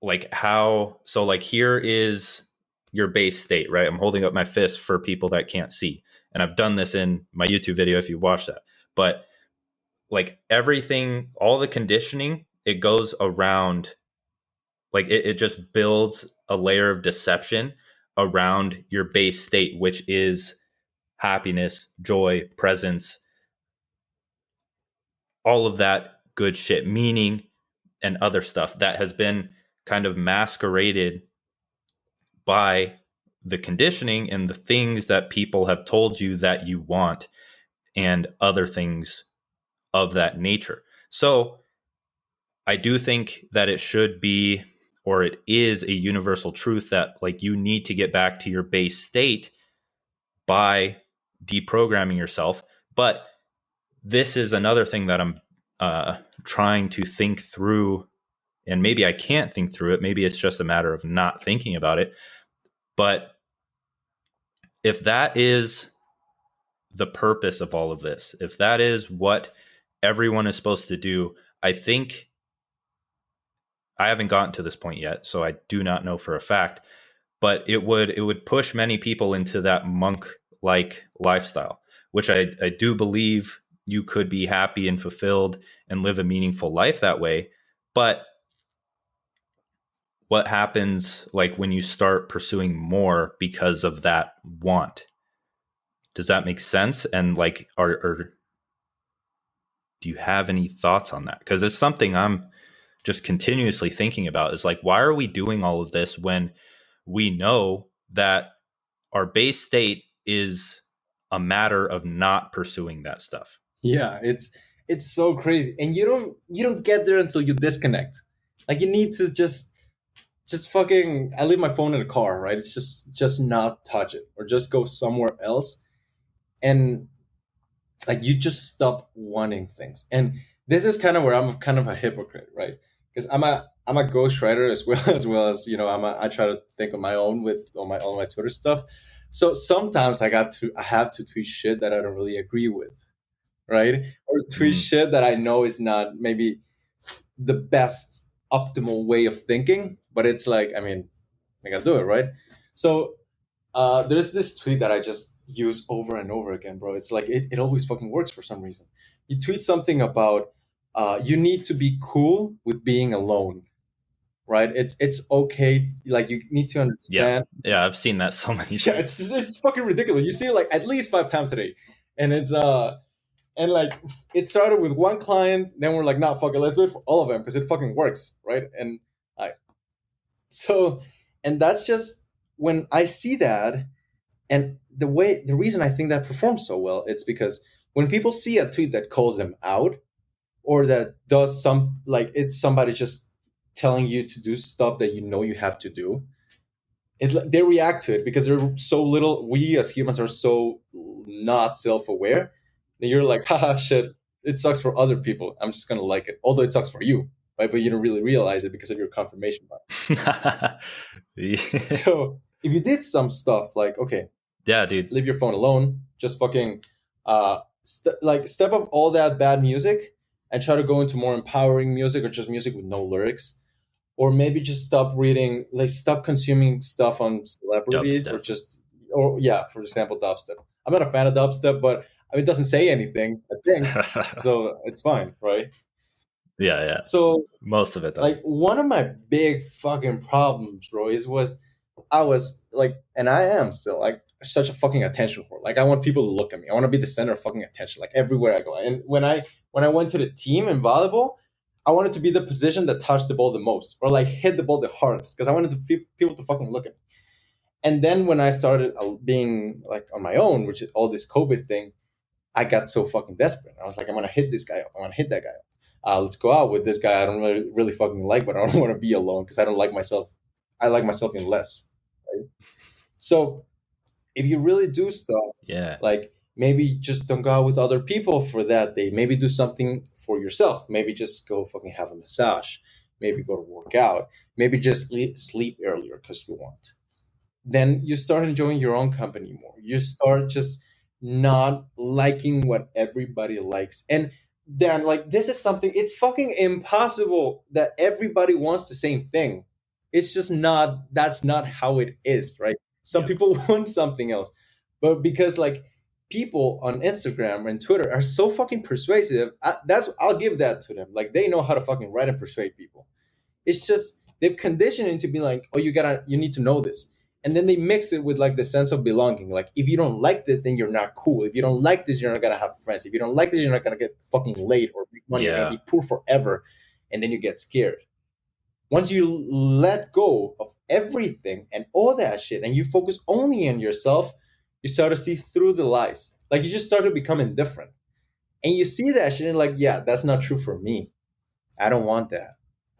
like how, so like here is your base state, right? I'm holding up my fist for people that can't see, and I've done this in my YouTube video if you watch that. But like everything, all the conditioning, it goes around, like it just builds a layer of deception around your base state, which is happiness, joy, presence, all of that good shit, meaning, and other stuff that has been kind of masqueraded by the conditioning and the things that people have told you that you want, and other things of that nature. So I do think that it should be, or it is, a universal truth that like you need to get back to your base state by deprogramming yourself. But this is another thing that I'm trying to think through, and maybe I can't think through it. Maybe it's just a matter of not thinking about it. But if that is the purpose of all of this, if that is what everyone is supposed to do, I think, I haven't gotten to this point yet, so I do not know for a fact, but it would push many people into that monk like lifestyle, which I do believe you could be happy and fulfilled and live a meaningful life that way. But what happens like when you start pursuing more because of that want? Does that make sense? And like, are do you have any thoughts on that? Because it's something I'm just continuously thinking about, is like, why are we doing all of this when we know that our base state is a matter of not pursuing that stuff? Yeah, it's so crazy, and you don't get there until you disconnect. Like you need to just fucking. I leave my phone in the car, right? It's just not touch it or just go somewhere else, and like you just stop wanting things. And this is kind of where I'm kind of a hypocrite, right? Because I'm a ghostwriter as well as I try to think on my own with all my Twitter stuff. So sometimes I have to tweet shit that I don't really agree with, right? Or tweet Mm. shit that I know is not maybe the best optimal way of thinking, but it's like, I mean, I gotta do it, right? So there's this tweet that I just use over and over again, bro. It's like it always fucking works for some reason. You tweet something about you need to be cool with being alone, right? It's okay. Like you need to Yeah. understand. Yeah. I've seen that so many Yeah, times. it's fucking ridiculous. You see it like at least 5 times a day, and it's and like it started with one client, then we're like, nah, fuck it, let's do it for all of them because it fucking works, right? And I so and that's just when I see that. And the reason I think that performs so well, it's because when people see a tweet that calls them out or that does some like it's somebody just telling you to do stuff that you know you have to do, it's like they react to it because they're so little. We as humans are so not self-aware that you're like, haha, shit. It sucks for other people. I'm just gonna like it, although it sucks for you, right? But you don't really realize it because of your confirmation bias. Yeah. So if you did some stuff like, okay, Yeah, dude. leave your phone alone. Just fucking like step up all that bad music and try to go into more empowering music or just music with no lyrics, or maybe just stop reading, like stop consuming stuff on celebrities, or Dubstep. just, or yeah, for example, dubstep. I'm not a fan of dubstep, but I mean, it doesn't say anything, I think, so it's fine, right? Yeah, yeah. So Most of it like doesn't. one of my big fucking problems, bro, is was I was like, and I am still like such a fucking attention whore. Like I want people to look at me. I want to be the center of fucking attention, like everywhere I go. And when I went to the team in volleyball, I wanted to be the position that touched the ball the most, or like hit the ball the hardest, because I wanted to people to fucking look at me. And then when I started being like on my own, which is all this COVID thing, I got so fucking desperate. I was like, I'm gonna hit this guy up. I'm gonna hit that guy up. Let's go out with this guy I don't really fucking like, but I don't want to be alone because I don't like myself. I like myself in less. Right? So if you really do stuff, Yeah. like maybe just don't go out with other people for that day. Maybe do something for yourself. Maybe just go fucking have a massage. Maybe go to work out. Maybe just sleep earlier because you want. Then you start enjoying your own company more. You start just not liking what everybody likes. And then, like, this is something, it's fucking impossible that everybody wants the same thing. It's just not, that's not how it is, right? Some Yep. people want something else. But because, like, people on Instagram and Twitter are so fucking persuasive, I'll give that to them. Like, they know how to fucking write and persuade people. It's just they've conditioned it to be like, oh, you need to know this. And then they mix it with like the sense of belonging. Like, if you don't like this, then you're not cool. If you don't like this, you're not gonna have friends. If you don't like this, you're not gonna get fucking laid or make money. You're gonna Yeah. be poor forever. And then you get scared. Once you let go of everything and all that shit and you focus only on yourself, you start to see through the lies. Like, you just start to become indifferent. And you see that shit and like, yeah, that's not true for me. I don't want that.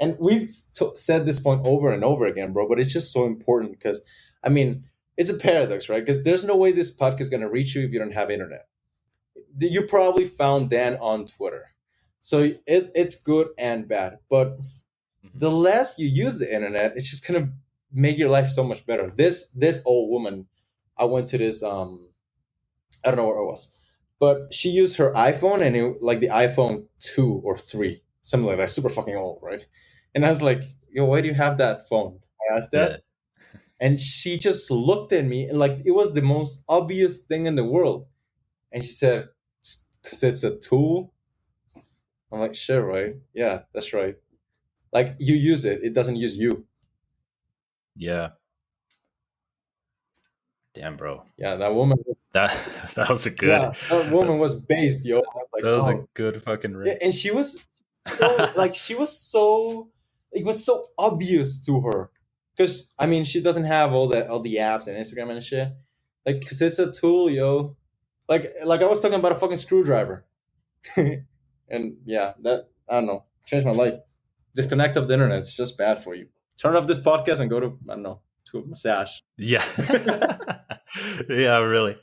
And we've said this point over and over again, bro, but it's just so important because, I mean, it's a paradox, right? Because there's no way this podcast is going to reach you if you don't have internet. You probably found Dan on Twitter. So it's good and bad. But Mhm. the less you use the internet, it's just going to make your life so much better. This old woman, I went to this, I don't know where it was, but she used her iPhone and like the iPhone 2 or 3, something like that, super fucking old, right? And I was like, yo, why do you have that phone? I asked Yeah. that. And she just looked at me and like it was the most obvious thing in the world. And she said, because it's a tool. I'm like, sure, right? Yeah, that's right. Like, you use it, it doesn't use you. Yeah. Damn, bro. Yeah, that woman was, That that was a yeah, good that woman was based, yo. I was like, that was a oh, good fucking yeah, rant. and she was so like she was so, it was so obvious to her because I mean she doesn't have all the apps and Instagram and shit, like because it's a tool, yo. Like I was talking about a fucking screwdriver, and yeah, that I don't know changed my life. Disconnect of the internet; it's just bad for you. Turn off this podcast and go to, I don't know, to a massage. Yeah. Yeah, really.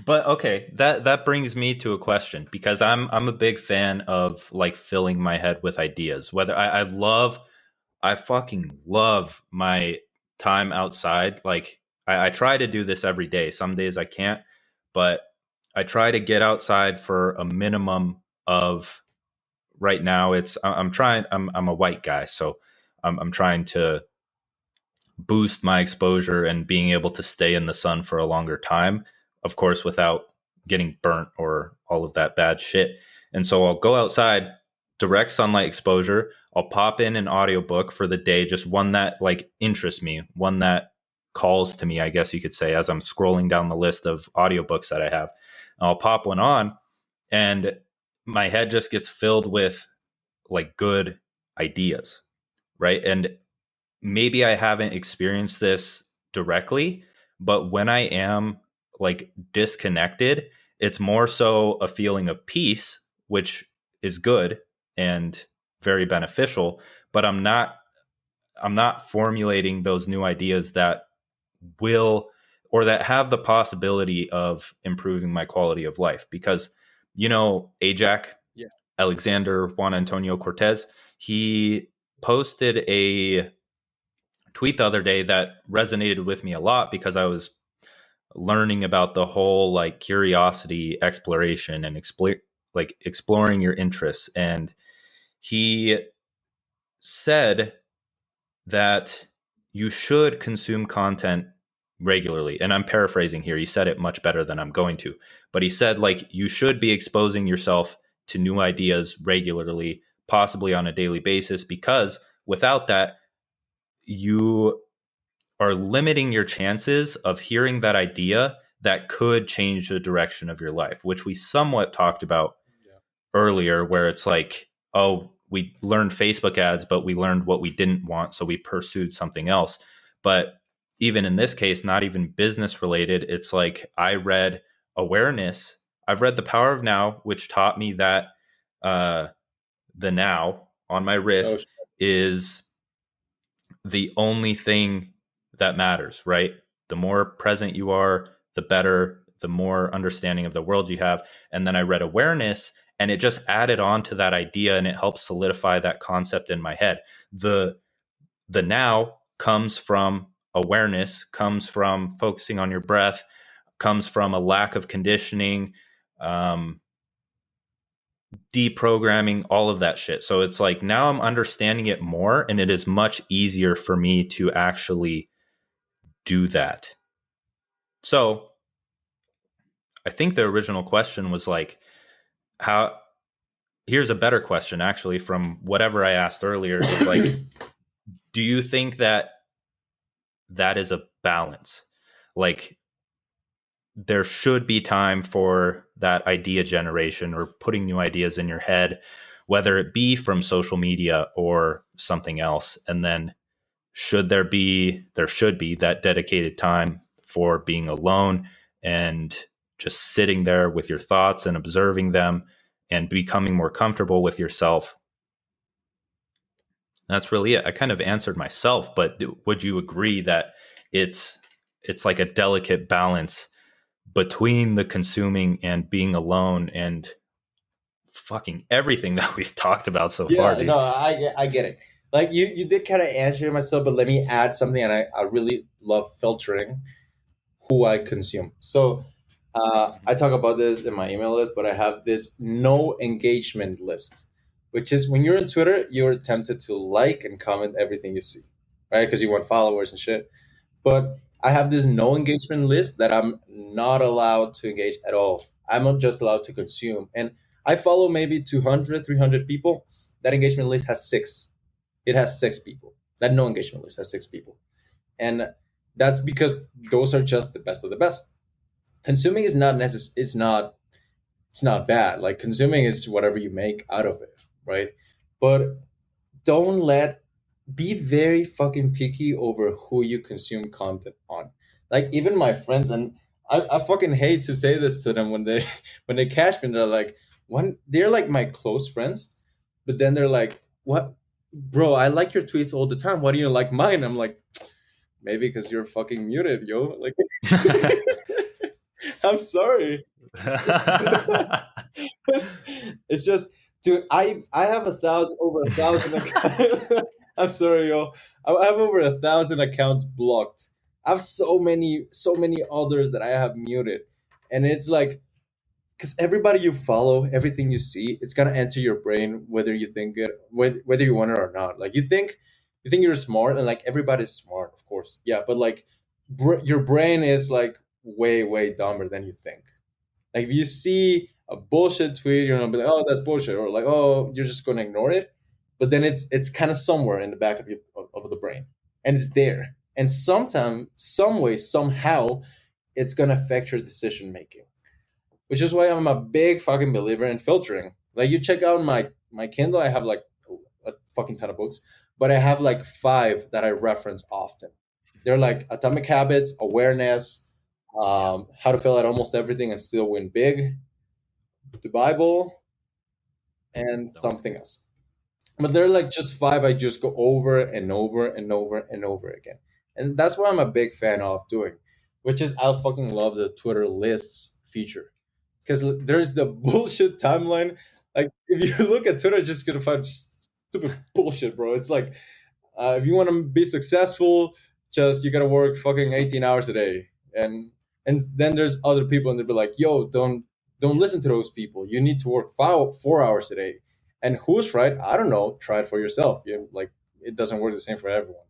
But okay, that brings me to a question because I'm a big fan of like filling my head with ideas. Whether I fucking love my time outside. Like I try to do this every day. Some days I can't, but I try to get outside for a minimum of, right now I'm trying, I'm a white guy, so I'm trying to boost my exposure and being able to stay in the sun for a longer time, of course, without getting burnt or all of that bad shit. And so I'll go outside, direct sunlight exposure. I'll pop in an audiobook for the day, just one that like interests me, one that calls to me, I guess you could say, as I'm scrolling down the list of audiobooks that I have. I'll pop one on and my head just gets filled with like good ideas, right? And maybe I haven't experienced this directly, but when I am like disconnected, it's more so a feeling of peace, which is good and very beneficial, but I'm not formulating those new ideas that will or that have the possibility of improving my quality of life because Ajax, Yeah, Alexander Juan Antonio Cortez, he posted a tweet the other day that resonated with me a lot because I was learning about the whole like curiosity, exploration, and exploring your interests. And he said that you should consume content regularly. And I'm paraphrasing here. He said it much better than I'm going to. But he said, like, you should be exposing yourself to new ideas regularly, possibly on a daily basis, because without that, you are limiting your chances of hearing that idea that could change the direction of your life, which we somewhat talked about Yeah. earlier, where it's like, oh, we learned Facebook ads, but we learned what we didn't want, so we pursued something else. But even in this case, not even business related, it's like I read awareness. I've read The Power of Now, which taught me that uh, the now on my Oh, wrist is the only thing that matters, right? The more present you are, the better, the more understanding of the world you have. And then I read awareness, and it just added on to that idea, and it helped solidify that concept in my head. The now comes from awareness, comes from focusing on your breath, comes from a lack of conditioning, um, deprogramming, all of that shit. So it's like now I'm understanding it more, and it is much easier for me to actually do that. So I think the original question was like, how, here's a better question actually from whatever I asked earlier is like, do you think that that is a balance? Like, there should be time for that idea generation or putting new ideas in your head, whether it be from social media or something else. And then there should be that dedicated time for being alone and just sitting there with your thoughts and observing them and becoming more comfortable with yourself. That's really it. I kind of answered myself, but would you agree that it's it's like a delicate balance between the consuming and being alone and fucking everything that we've talked about so far, yeah, dude? no, I get it. Like you did kind of answer myself, but let me add something. And I really love filtering who I consume. So I talk about this in my email list, but I have this no engagement list, which is when you're on Twitter, you're tempted to like and comment everything you see, right? Because you want followers and shit. But I have this no engagement list that I'm not allowed to engage at all. I'm not just allowed to consume. And I follow maybe 200, 300 people. That engagement list has six. It has six people. That no engagement list has six people. And that's because those are just the best of the best. Consuming is not necessary. It's not bad. Like consuming is whatever you make out of it, right? But don't let be very fucking picky over who you consume content on. Like even my friends, and I fucking hate to say this to them when they when they catch me, they're like, one they're like my close friends, but then they're like, what, bro? I like your tweets all the time. Why do you like mine? I'm like, maybe because you're fucking muted, yo. Like, I'm sorry. it's, it's just, dude. I have over a thousand. I'm sorry, yo. I have over a thousand accounts blocked. I have so many others that I have muted, and it's like because everybody you follow, everything you see, it's gonna enter your brain whether you think it, whether you want it or not. Like you think you're smart, and like everybody's smart, of course, yeah. But like your brain is like way dumber than you think. Like if you see a bullshit tweet, you're gonna be like, "Oh, that's bullshit," or like, "Oh, you're just gonna ignore it." But then it's kind of somewhere in the back of of the brain, and it's there. And sometime, some way, somehow, it's gonna affect your decision making. Which is why I'm a big fucking believer in filtering. Like you check out my Kindle, I have like a fucking ton of books, but I have like five that I reference often. They're like Atomic Habits, Awareness, Yeah, How to Fail at Almost Everything and Still Win Big, the Bible, and dope. something else. But they're like just five I just go over and over and over and over again. And that's what I'm a big fan of doing, which is I fucking love the Twitter lists feature. Because there's the bullshit timeline. Like if you look at Twitter, just gonna find just stupid bullshit, bro. It's like if you want to be successful, just you gotta work fucking 18 hours a day, and And then there's other people, and they'll be like, yo, don't listen to those people. You need to work 4 hours a day. And who's right? I don't know. Try it for yourself. Like, it doesn't work the same for everyone.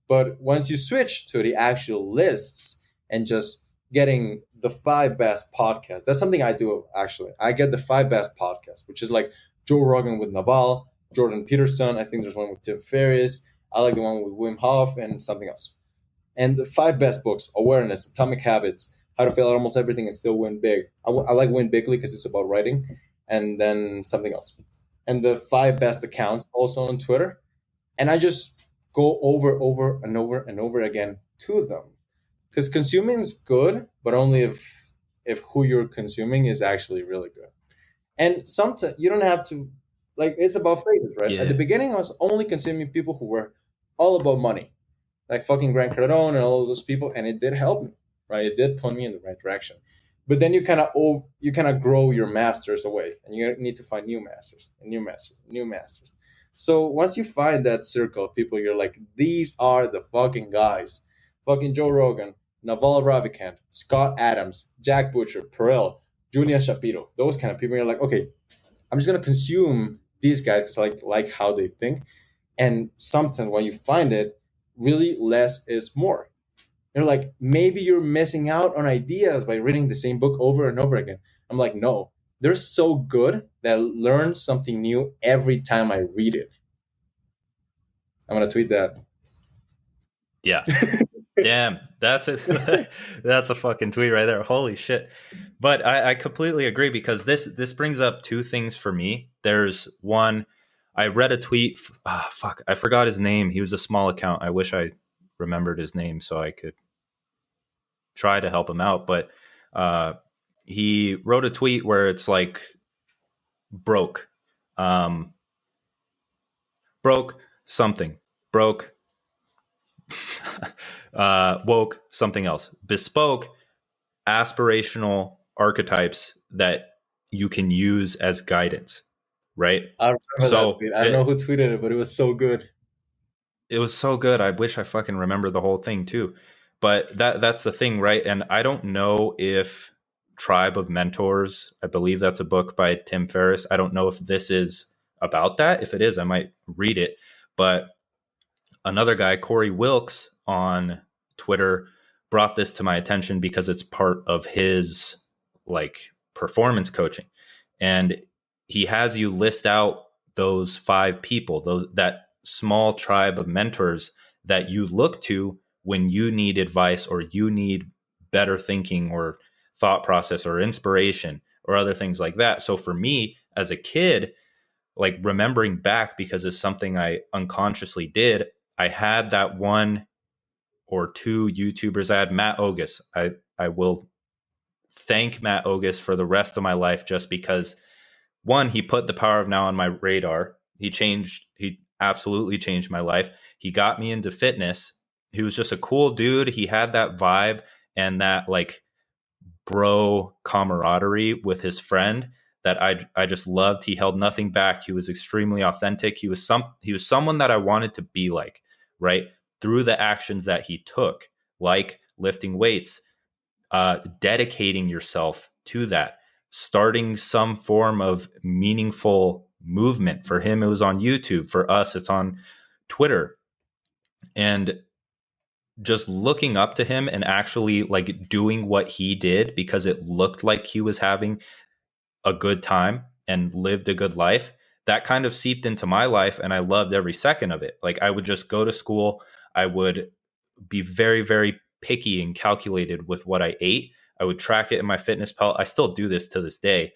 But once you switch to the actual lists and just getting the five best podcasts, that's something I do actually. I get the five best podcasts, which is like Joe Rogan with Naval, Jordan Peterson. I think there's one with Tim Ferriss. I like the one with Wim Hof and something else. And the five best books: Awareness, Atomic Habits, How to Fail at Almost Everything and Still Win Big. I like Win Bigly because it's about writing, and then something else. And the five best accounts also on Twitter, and I just go over and over and over again to them, because consuming is good, but only if who you're consuming is actually really good. And sometimes you don't have to, like, it's about phases, right? At the Yeah. beginning, I was only consuming people who were all about money, like fucking Grant Cardone and all of those people, and it did help me, right? It did point me in the right direction. But then you kind of grow your masters away, and you need to find new masters and new masters and new masters. So once you find that circle of people, you're like, these are the fucking guys, fucking Joe Rogan, Naval Ravikant, Scott Adams, Jack Butcher, Perel, Julian Shapiro, those kind of people. You're like, okay, I'm just gonna consume these guys because I like how they think. And sometimes when you find it, really less is more. You're like, maybe you're missing out on ideas by reading the same book over and over again. I'm like, no, they're so good that I learn something new every time I read it. I'm gonna tweet that. Yeah. Damn, that's a that's a fucking tweet right there. Holy shit! But I completely agree because this brings up two things for me. There's one, I read a tweet. Fuck, I forgot his name. He was a small account. I wish I remembered his name so I could try to help him out. But uh, he wrote a tweet where it's like broke, um, broke something, broke, woke something else, bespoke aspirational archetypes that you can use as guidance, right? I remember that So tweet. I don't know who tweeted it, but it was so good. it was so good. I wish I fucking remember the whole thing too. But that's the thing, right? And I don't know if Tribe of Mentors, I believe that's a book by Tim Ferriss. I don't know if this is about that. If it is, I might read it. But another guy, Corey Wilkes on Twitter, brought this to my attention because it's part of his like performance coaching. And he has you list out those five people, those that small tribe of mentors that you look to when you need advice or you need better thinking or thought process or inspiration or other things like that. So for me as a kid, like remembering back because it's something I unconsciously did, I had that one or two YouTubers. I had Matt Ogus. I will thank Matt Ogus for the rest of my life just because one, he put the power of now on my radar. He absolutely changed my life. He got me into fitness. He was just a cool dude. He had that vibe and that like bro camaraderie with his friend that I just loved. He held nothing back. He was extremely authentic. He was someone that I wanted to be like, right? Through the actions that he took, like lifting weights, dedicating yourself to that, starting some form of meaningful movement. For him, it was on YouTube. For us, it's on Twitter. And just looking up to him and actually like doing what he did because it looked like he was having a good time and lived a good life, that kind of seeped into my life and I loved every second of it. Like I would just go to school, I would be very very picky and calculated with what I ate. I would track it in my fitness pal. I still do this to this day,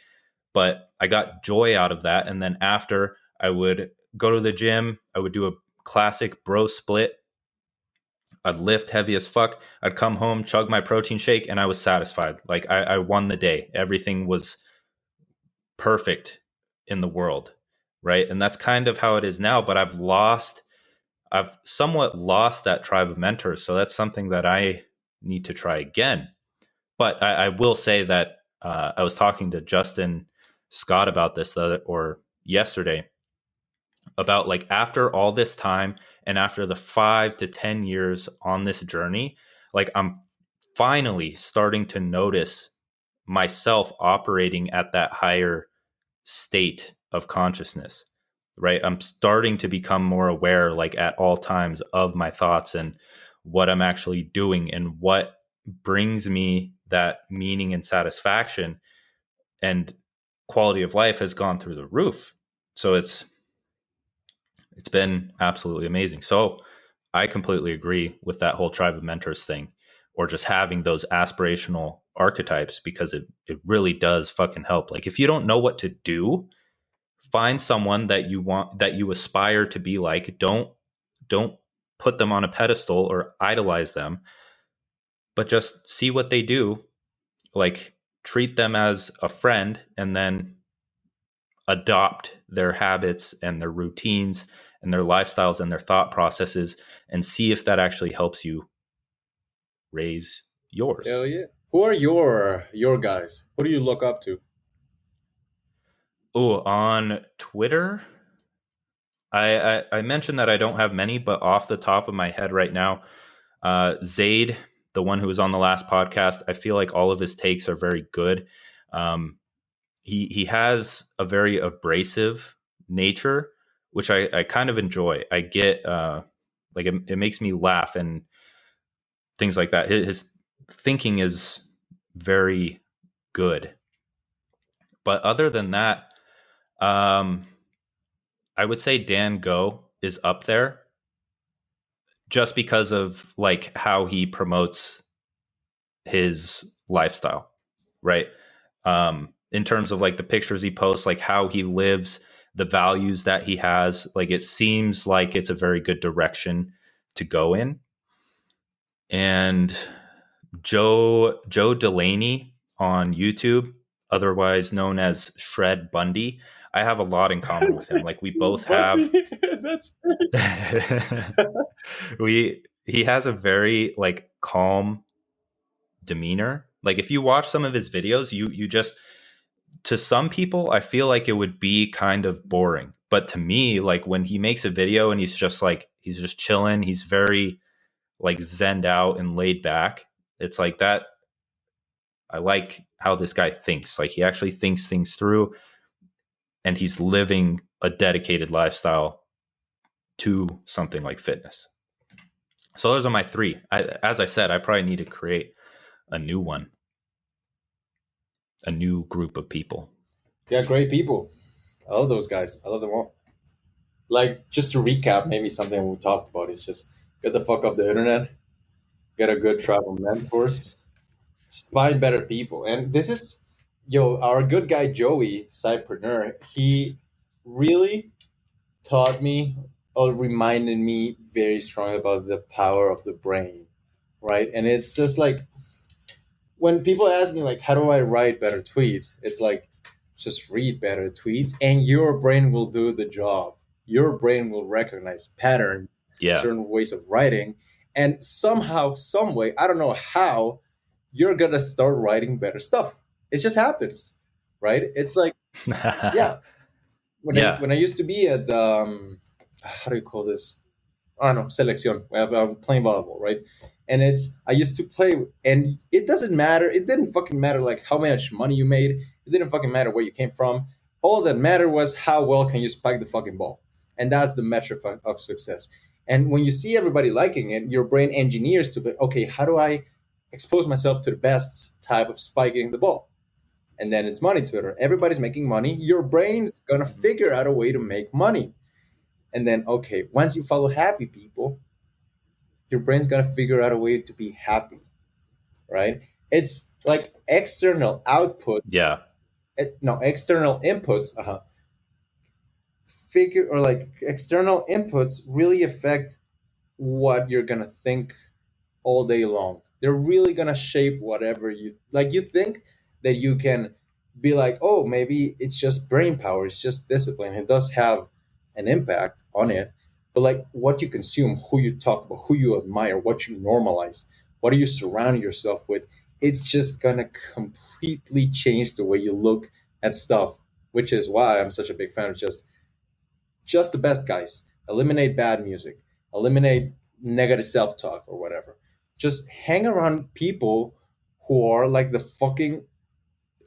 but I got joy out of that. And then after, I would go to the gym, I would do a classic bro split. I'd lift heavy as fuck. I'd come home, chug my protein shake, and I was satisfied. Like I won the day. Everything was perfect in the world, right? And that's kind of how it is now. But I've somewhat lost that tribe of mentors. So that's something that I need to try again. But I will say that I was talking to Justin Scott about this or yesterday about like after all this time and after the 5 to 10 years on this journey, like I'm finally starting to notice myself operating at that higher state of consciousness, right? I'm starting to become more aware, like at all times, of my thoughts and what I'm actually doing and what brings me that meaning and satisfaction, and quality of life has gone through the roof. So it's been absolutely amazing. So I completely agree with that whole tribe of mentors thing, or just having those aspirational archetypes, because it really does fucking help. Like if you don't know what to do, find someone that you want, that you aspire to be like. Don't put them on a pedestal or idolize them, but just see what they do. Like treat them as a friend, and then adopt their habits and their routines and their lifestyles and their thought processes, and see if that actually helps you raise yours. Hell yeah. Who are your guys? Who do you look up to? Oh, on Twitter, I mentioned that I don't have many, but off the top of my head right now, Zayd, the one who was on the last podcast, I feel like all of his takes are very good. Um, he has a very abrasive nature, which I kind of enjoy. I get like it makes me laugh and things like that. His thinking is very good. But other than that, um, I would say Dan Go is up there, just because of like how he promotes his lifestyle, right? In terms of like the pictures he posts, like how he lives, the values that he has, like it seems like it's a very good direction to go in. And Joe Delaney on YouTube, otherwise known as Shred Bundy, I have a lot in common with him. Like we both have Funny. That's we he has a very like calm demeanor. Like if you watch some of his videos, you just, to some people I feel like it would be kind of boring. But to me, like when he makes a video and he's just chilling, he's very like zenned out and laid back. It's like that. I like how this guy thinks. Like he actually thinks things through, and he's living a dedicated lifestyle to something like fitness. So those are my three. As I said, I probably need to create a new one, a new group of people. yeah, great people. I love those guys. I love them all. Like just to recap, maybe something we talked about is just get the fuck off the internet, get a good tribe of mentors, just find better people. And this is our good guy Joey, sidepreneur. He really taught me or reminded me very strong about the power of the brain, right? And it's just like when people ask me like how do I write better tweets, it's like just read better tweets and your brain will do the job. Your brain will recognize pattern, Yeah. certain ways of writing, and somehow, some way, I don't know how, you're gonna start writing better stuff. It just happens, right? It's like, yeah, Yeah. when I used to be at how do you call this? I don't know, selección. I'm playing volleyball, right? And it's I used to play, and it doesn't matter. It didn't fucking matter like how much money you made. It didn't fucking matter where you came from. All that mattered was how well can you spike the fucking ball, and that's the metric of success. And when you see everybody liking it, your brain engineers to be okay. How do I expose myself to the best type of spiking the ball? And then it's money Twitter. Everybody's making money. Your brain's gonna figure out a way to make money. And then okay, once you follow happy people, your brain's gonna figure out a way to be happy, right? It's like external outputs, Yeah. no, external inputs, figure or like external inputs really affect what you're gonna think all day long. They're really gonna shape whatever you like. You think that you can be like, oh, maybe it's just brain power, it's just discipline. It does have an impact on it, but like what you consume, who you talk about, who you admire, what you normalize, what are you surrounding yourself with, it's just gonna completely change the way you look at stuff. Which is why I'm such a big fan of just the best guys. Eliminate bad music, eliminate negative self talk or whatever. just hang around people who are like the fucking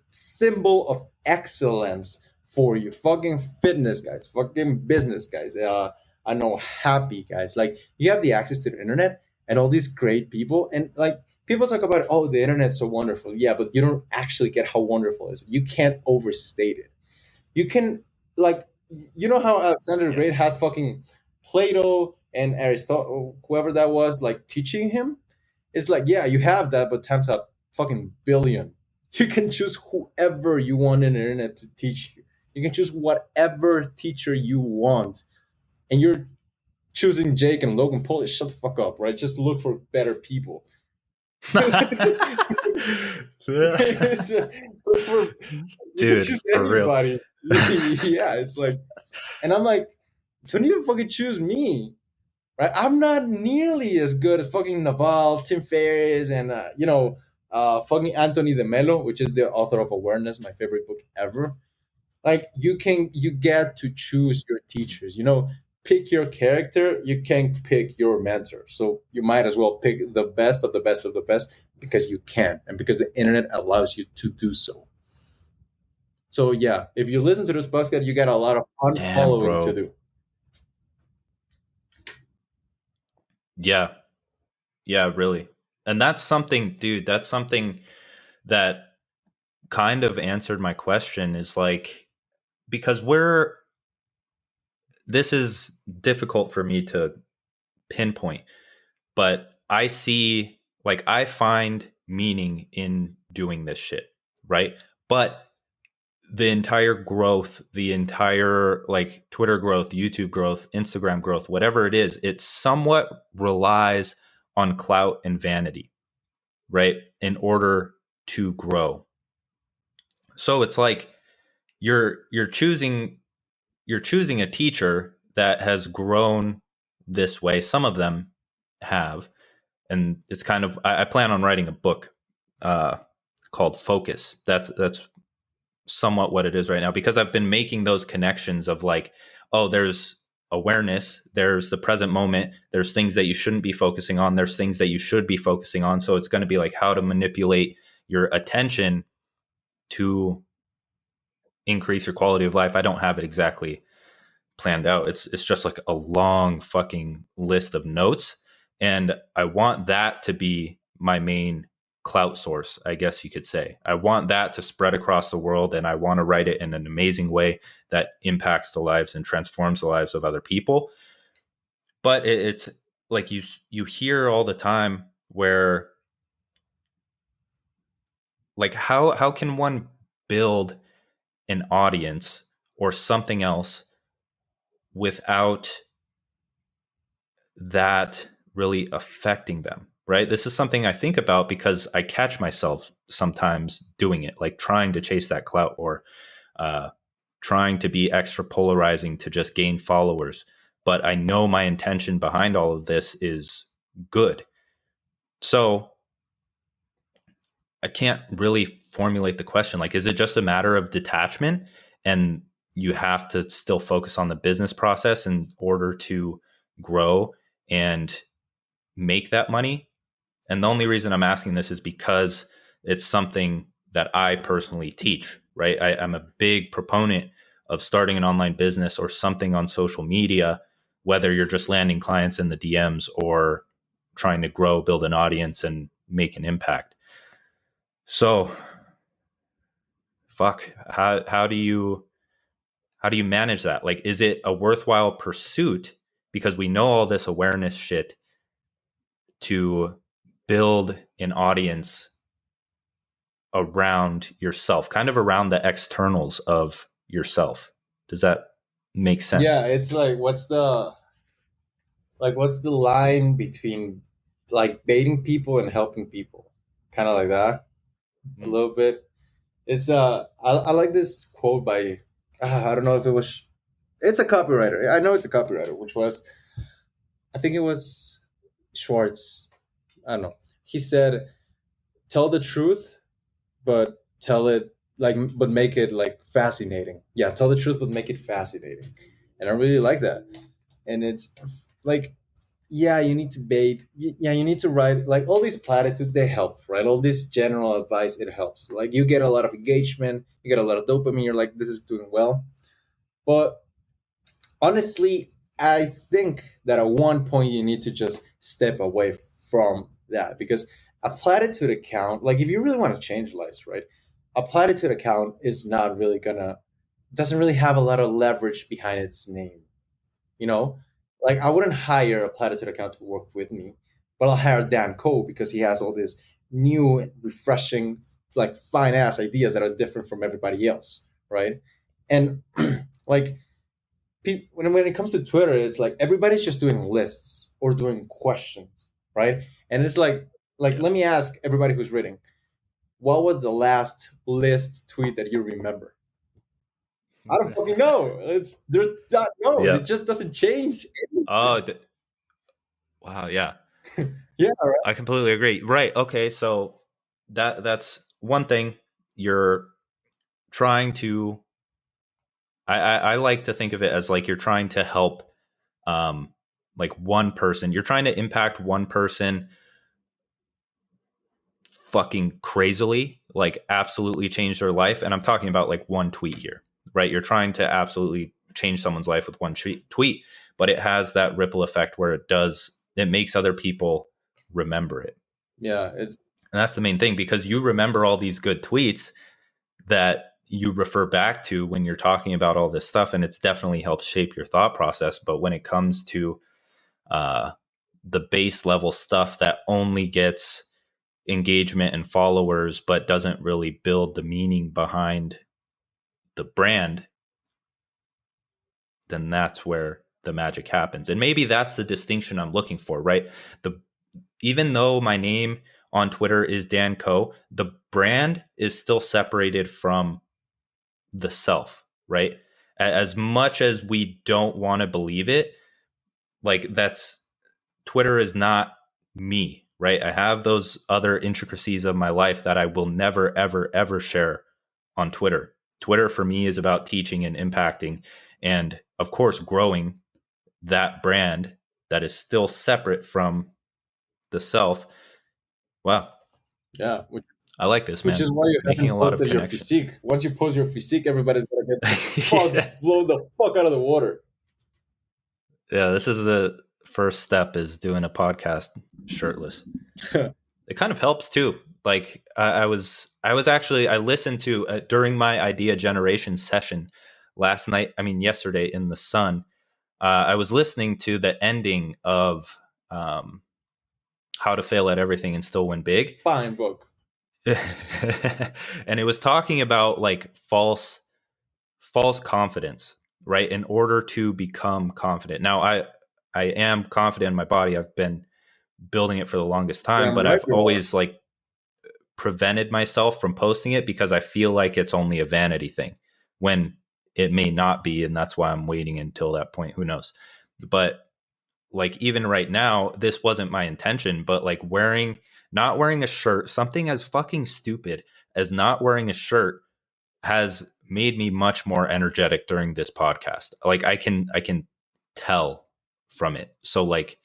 symbol of excellence for you. Fucking fitness guys, fucking business guys. I know happy guys. Like you have the access to the internet and all these great people, and like people talk about, oh, the internet's so wonderful. Yeah, but you don't actually get how wonderful it is. You can't overstate it. You can, like, you know how Alexander the Yeah. Great had fucking Plato and Aristotle, whoever that was, like teaching him. It's like, yeah, you have that, but times a fucking billion. You can choose whoever you want in the internet to teach you. You can choose whatever teacher you want, and you're choosing Jake and Logan Paul. Shut the fuck up, right? Just look for better people. So, for you can Dude, choose for real. anybody. Yeah, it's like, and I'm like, don't even fucking choose me, right? I'm not nearly as good as fucking Naval, Tim Ferriss, and fucking Anthony de Mello, which is the author of Awareness, my favorite book ever. Like you get to choose your teachers. Pick your character. You can't pick your mentor, so you might as well pick the best of the best of the best because you can, and because the internet allows you to do so. So yeah, if you listen to this podcast, you get a lot of Damn, unfollowing to bro. do. Yeah. Yeah, really. And that's something, dude, that's something that kind of answered my question is like, because this is difficult for me to pinpoint, but I find meaning in doing this shit, right? But the entire growth, the entire like Twitter growth, YouTube growth, Instagram growth, whatever it is, it somewhat relies on clout and vanity, right? In order to grow. So it's like you're choosing a teacher that has grown this way. Some of them have, and it's kind of I plan on writing a book uh, called Focus. That's somewhat what it is right now because I've been making those connections of like, oh, there's awareness, there's the present moment, there's things that you shouldn't be focusing on, there's things that you should be focusing on. So it's going to be like how to manipulate your attention to increase your quality of life. I don't have it exactly planned out. It's just like a long fucking list of notes, and I want that to be my main clout source, I guess you could say. I want that to spread across the world, and I want to write it in an amazing way that impacts the lives and transforms the lives of other people. But it's like you hear all the time where like how can one build an audience or something else without that really affecting them, right? This is something I think about because I catch myself sometimes doing it, like trying to chase that clout or uh, trying to be extra polarizing to just gain followers. But I know my intention behind all of this is good. So I can't really formulate the question. Like, is it just a matter of detachment and you have to still focus on the business process in order to grow and make that money? And the only reason I'm asking this is because it's something that I personally teach, right? I'm a big proponent of starting an online business or something on social media, whether you're just landing clients in the DMs or trying to grow, build an audience, and make an impact. So, fuck, how do you manage that? Like, is it a worthwhile pursuit because we know all this awareness shit to build an audience around yourself, kind of around the externals of yourself? Does that make sense? Yeah, it's like what's the line between like baiting people and helping people? Kind of like that a Mhm. little bit. I like this quote by I don't know if it was, it's a copywriter. I know it's a copywriter, which was, I think it was Schwartz. I don't know. He said, "Tell the truth, but tell it but make it like fascinating." Yeah, tell the truth, but make it fascinating. And I really like that. And it's like yeah, you need to bait. Yeah, you need to write like all these platitudes. They help, right? All this general advice, it helps. Like you get a lot of engagement, you get a lot of dopamine. You're like, this is doing well. But honestly, I think that at one point you need to just step away from that because a platitude account, like if you really want to change lives, right? A platitude account is not really gonna doesn't really have a lot of leverage behind its name. You know, like I wouldn't hire a platitude account to work with me, but I'll hire Dan Cole because he has all these new, refreshing, like fine ass ideas that are different from everybody else, right? And like when it comes to Twitter, it's like everybody's just doing lists or doing questions, right? And it's like Yeah. let me ask everybody who's reading, what was the last list tweet that you remember? I don't fucking know. It's there's not, no, Yeah. it just doesn't change. Oh, wow. Yeah. Yeah, I completely agree. Right. Okay. So that's one thing. You're trying to. I like to think of it as like you're trying to help, um, like one person. You're trying to impact one person fucking crazily, like absolutely change their life. And I'm talking about like one tweet here, right? You're trying to absolutely change someone's life with one tweet, but it has that ripple effect where it makes other people remember it. yeah, it's And that's the main thing because you remember all these good tweets that you refer back to when you're talking about all this stuff. And it's definitely helped shape your thought process. But when it comes to uh, the base level stuff that only gets engagement and followers, but doesn't really build the meaning behind the brand, then that's where the magic happens. And maybe that's the distinction I'm looking for, right? The Even though my name on Twitter is Dan Co, the brand is still separated from the self, right? As much as we don't want to believe it, like that's Twitter is not me, right? I have those other intricacies of my life that I will never, ever, ever share on Twitter. Twitter for me is about teaching and impacting, and of course, growing that brand that is still separate from the self. Wow, yeah, I like this, which is man. why you Making a haven't lot of posted your connections. physique. Once you post your physique, everybody's gonna get Yeah. blown the fuck out of the water. Yeah, this is the first step is doing a podcast shirtless. It kind of helps too. Like I was actually I listened to during my idea generation session last night. I mean yesterday in the sun. I was listening to the ending of um, How to Fail at Everything and Still Win Big, Fine book. and it was talking about like false confidence, right? In order to become confident. Now I am confident in my body. I've been building it for the longest time, Damn but right I've you are. always like prevented myself from posting it because I feel like it's only a vanity thing when it may not be. And that's why I'm waiting until that point. Who knows? But like, even right now, this wasn't my intention, but like not wearing a shirt, something as fucking stupid as not wearing a shirt has made me much more energetic during this podcast. Like I can tell from it. So like,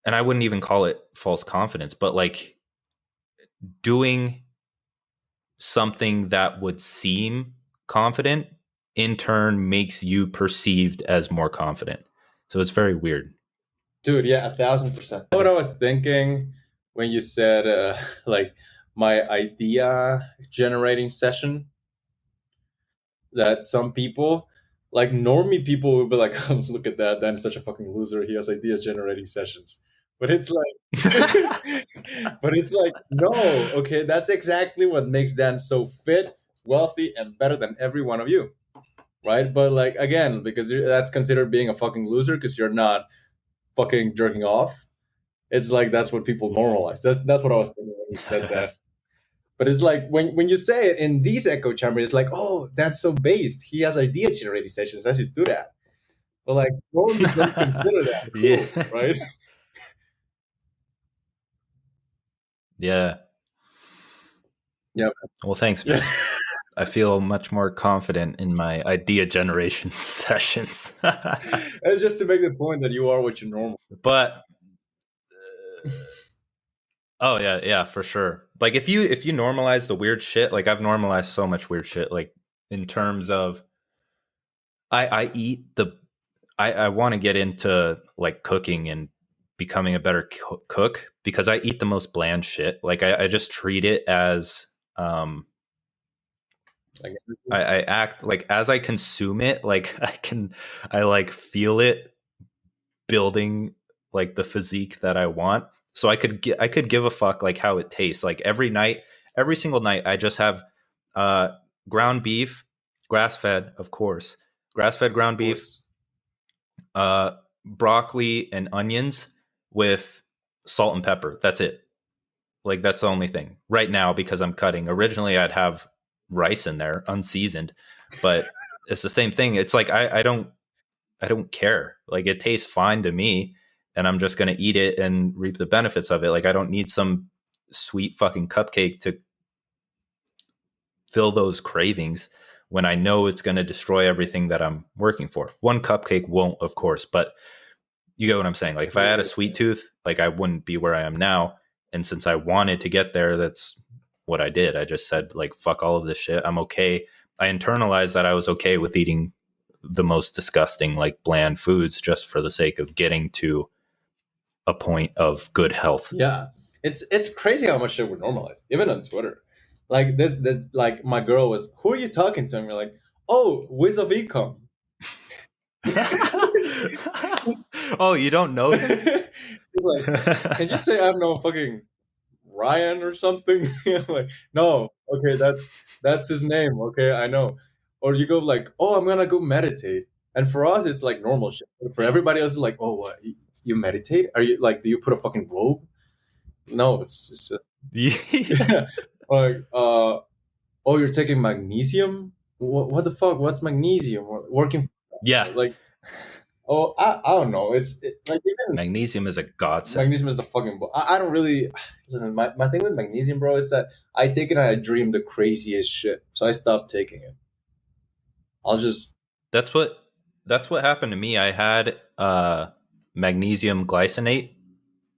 and I wouldn't even call it false confidence, but like doing something that would seem confident in turn makes you perceived as more confident. So it's very weird. Dude, yeah, 1,000%. What I was thinking when you said like my idea generating session, that some people, like normie people, would be like, oh, look at that, Dan's such a fucking loser. He has idea generating sessions. But it's like, but it's like, no, okay, that's exactly what makes Dan so fit, wealthy, and better than every one of you, right? But like again, because that's considered being a fucking loser because you're not fucking jerking off. It's like that's what people normalize. That's what I was thinking when you said that. But it's like when you say it in these echo chambers, it's like, oh, that's so based. He has idea generating sessions. I should do that. But like normies don't consider that Yeah. cool, right? Yeah. Yeah, Well, thanks, yeah. man. I feel much more confident in my idea generation sessions. It's just to make the point that you are what you normal. But oh yeah, yeah, for sure. Like if you normalize the weird shit, like I've normalized so much weird shit, like in terms of I eat the I want to get into like cooking and becoming a better cook because I eat the most bland shit. Like I just treat it as um Like, I act like as I consume it, like I like feel it building like the physique that I want. So I could give a fuck like how it tastes. Like every night, every single night, I just have uh, ground beef, grass fed, of course, grass fed ground of beef, course, uh, broccoli and onions with salt and pepper. That's it. Like that's the only thing right now because I'm cutting. Originally, I'd have rice in there, unseasoned, but it's the same thing. It's like I don't care. Like it tastes fine to me, and I'm just gonna eat it and reap the benefits of it. Like I don't need some sweet fucking cupcake to fill those cravings when I know it's gonna destroy everything that I'm working for. One cupcake won't, of course, but you get what I'm saying. Like if I yeah, had a sweet tooth, like I wouldn't be where I am now. And since I wanted to get there, that's what I did. I just said like fuck all of this shit. I'm okay. I internalized that I was okay with eating the most disgusting, like bland foods just for the sake of getting to a point of good health. yeah. It's crazy how much shit we normalize, even on Twitter. Like this like my girl was, who are you talking to? And we're like, oh, Wiz of Ecom. Oh, you don't know him? She's like, can you say I have no fucking Ryan or something? I'm like, no, okay, that's his name. Okay, I know. Or you go like, oh, I'm gonna go meditate. And for us, it's like normal shit. But for everybody else, it's like, oh, what? You meditate? Are you like, do you put a fucking robe? No, it's just Yeah. like, oh, you're taking magnesium? What the fuck? What's magnesium? Working Yeah. for, like, oh, I don't know. Like even Magnesium is a godsend. magnesium is the fucking. I don't really listen. My thing with magnesium, bro, is that I take it and I dream the craziest shit. So I stopped taking it. I'll just. That's what that's what happened to me. I had magnesium glycinate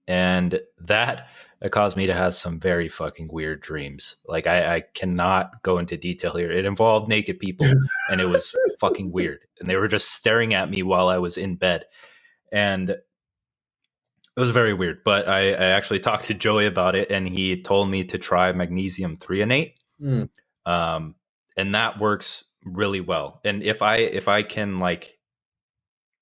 and that it caused me to have some very fucking weird dreams. Like I cannot go into detail here. It involved naked people and it was fucking weird. And they were just staring at me while I was in bed. And it was very weird. But I actually talked to Joey about it and he told me to try magnesium threonate. Mm. Um, and that works really well. And if I can like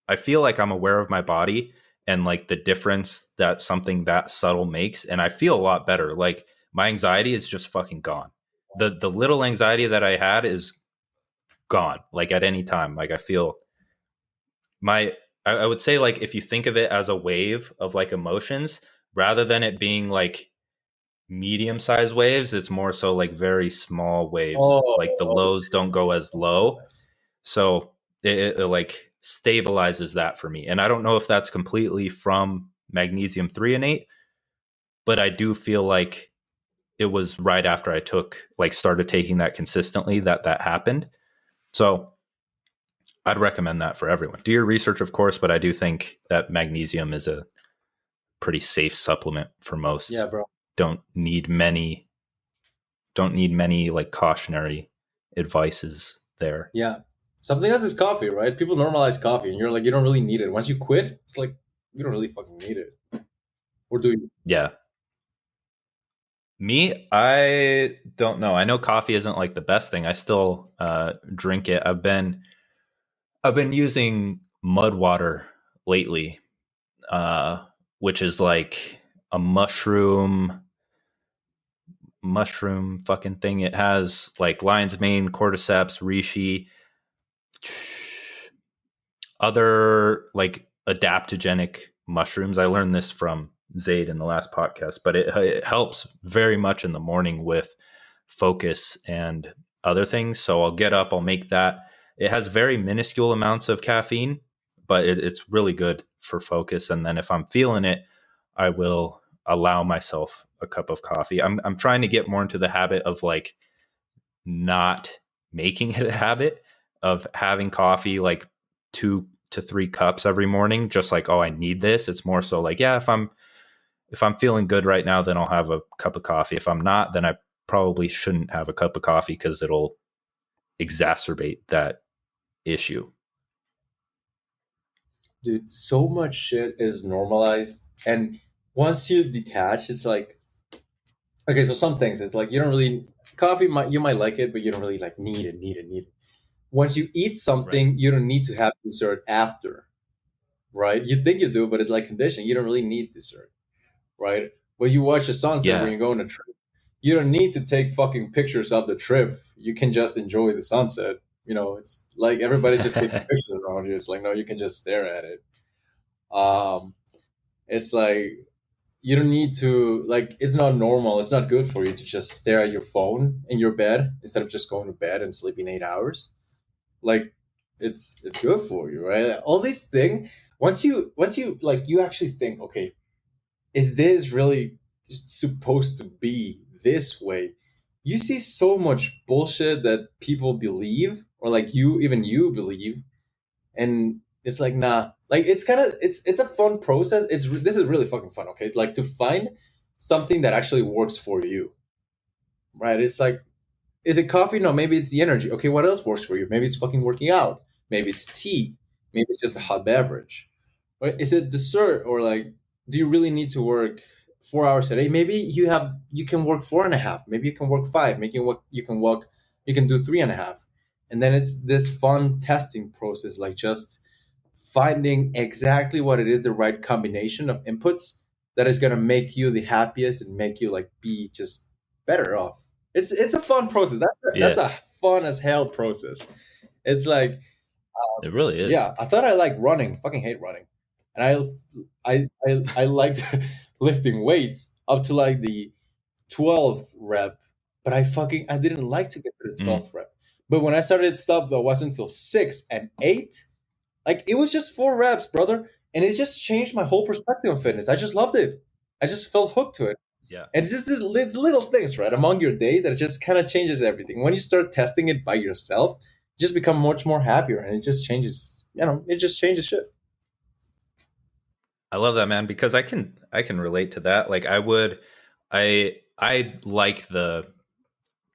I feel like I'm aware of my body and like the difference that something that subtle makes and I feel a lot better. Like my anxiety is just fucking gone. The little anxiety that I had is gone like at any time. Like I feel my I would say like if you think of it as a wave of like emotions rather than it being like medium sized waves, it's more so like very small waves. Like the Oh, lows don't go as low. yes. So it like stabilizes that for me. And I don't know if that's completely from magnesium threonate, but I do feel like it was right after I took like started taking that consistently that happened. So I'd recommend that for everyone. Do your research, of course, but I do think that magnesium is a pretty safe supplement for Yeah, most. bro. Don't need many like cautionary advices there. Yeah. Something else is coffee, right? People normalize coffee, and you're like, you don't really need it. Once you quit, it's like you don't really fucking need it. Or do you? Yeah. Me, I don't know. I know coffee isn't like the best thing. I still drink it. I've been using mud water lately, uh, which is like a mushroom fucking thing. It has like lion's mane, cordyceps, reishi, other like adaptogenic mushrooms. I learned this from Zaid in the last podcast, but it helps very much in the morning with focus and other things. So I'll get up, I'll make that. It has very minuscule amounts of caffeine, but it's really good for focus. And then if I'm feeling it, I will allow myself a cup of coffee. I'm trying to get more into the habit of like not making it a habit of having coffee like 2 to 3 cups every morning, just like, oh, I need this. It's more so like, yeah, if I'm feeling good right now, then I'll have a cup of coffee. If I'm not, then I probably shouldn't have a cup of coffee because it'll exacerbate that issue. Dude, so much shit is normalized, and once you detach, it's like, okay, so some things it's like you don't really coffee might you might like it, but you don't really like need it. Once you eat Right. something, you don't need to have dessert after, right? You think you do, but it's like conditioning. You don't really need dessert, right? When you watch a sunset when Yeah. you go on a trip, you don't need to take fucking pictures of the trip. You can just enjoy the sunset. You know, it's like everybody's just taking pictures around you. It's like no, you can just stare at it. Um, it's like you don't need to like. It's not normal. It's not good for you to just stare at your phone in your bed instead of just going to bed and sleeping 8 hours. Like it's good for you, right? All these things. Once you like you actually think, okay, is this really supposed to be this way? You see so much bullshit that people believe, or like you believe, and it's like nah. Like it's kind of it's a fun process. This is really fucking fun. Okay, like to find something that actually works for you, right? It's like is it coffee? No, maybe it's the energy. Okay, what else works for you? Maybe it's fucking working out. Maybe it's tea. Maybe it's just a hot beverage. Or is it dessert? Or like, do you really need to work 4 hours a day? Maybe you can work four and a half. Maybe you can work five. Maybe you can do three and a half. And then it's this fun testing process, like just finding exactly what it is, the right combination of inputs that is gonna make you the happiest and make you like be just better off. It's a fun process. That's Yeah. a fun as hell process. It's like It really is. yeah, I thought I like running. Fucking hate running, and I liked lifting weights up to like the 12th rep, but I didn't like to get to the Mm. 12th rep. But when I started stuff that wasn't until 6 and 8, like it was just 4 reps, brother, and it just changed my whole perspective on fitness. I just loved it. I just felt hooked to it. Yeah. And it's just these little things, right, among your day that just kind of changes everything. When you start testing it by yourself, you just become much more happier, and it just changes. It just changes shit. I love that, man, because I can relate to that. Like I like the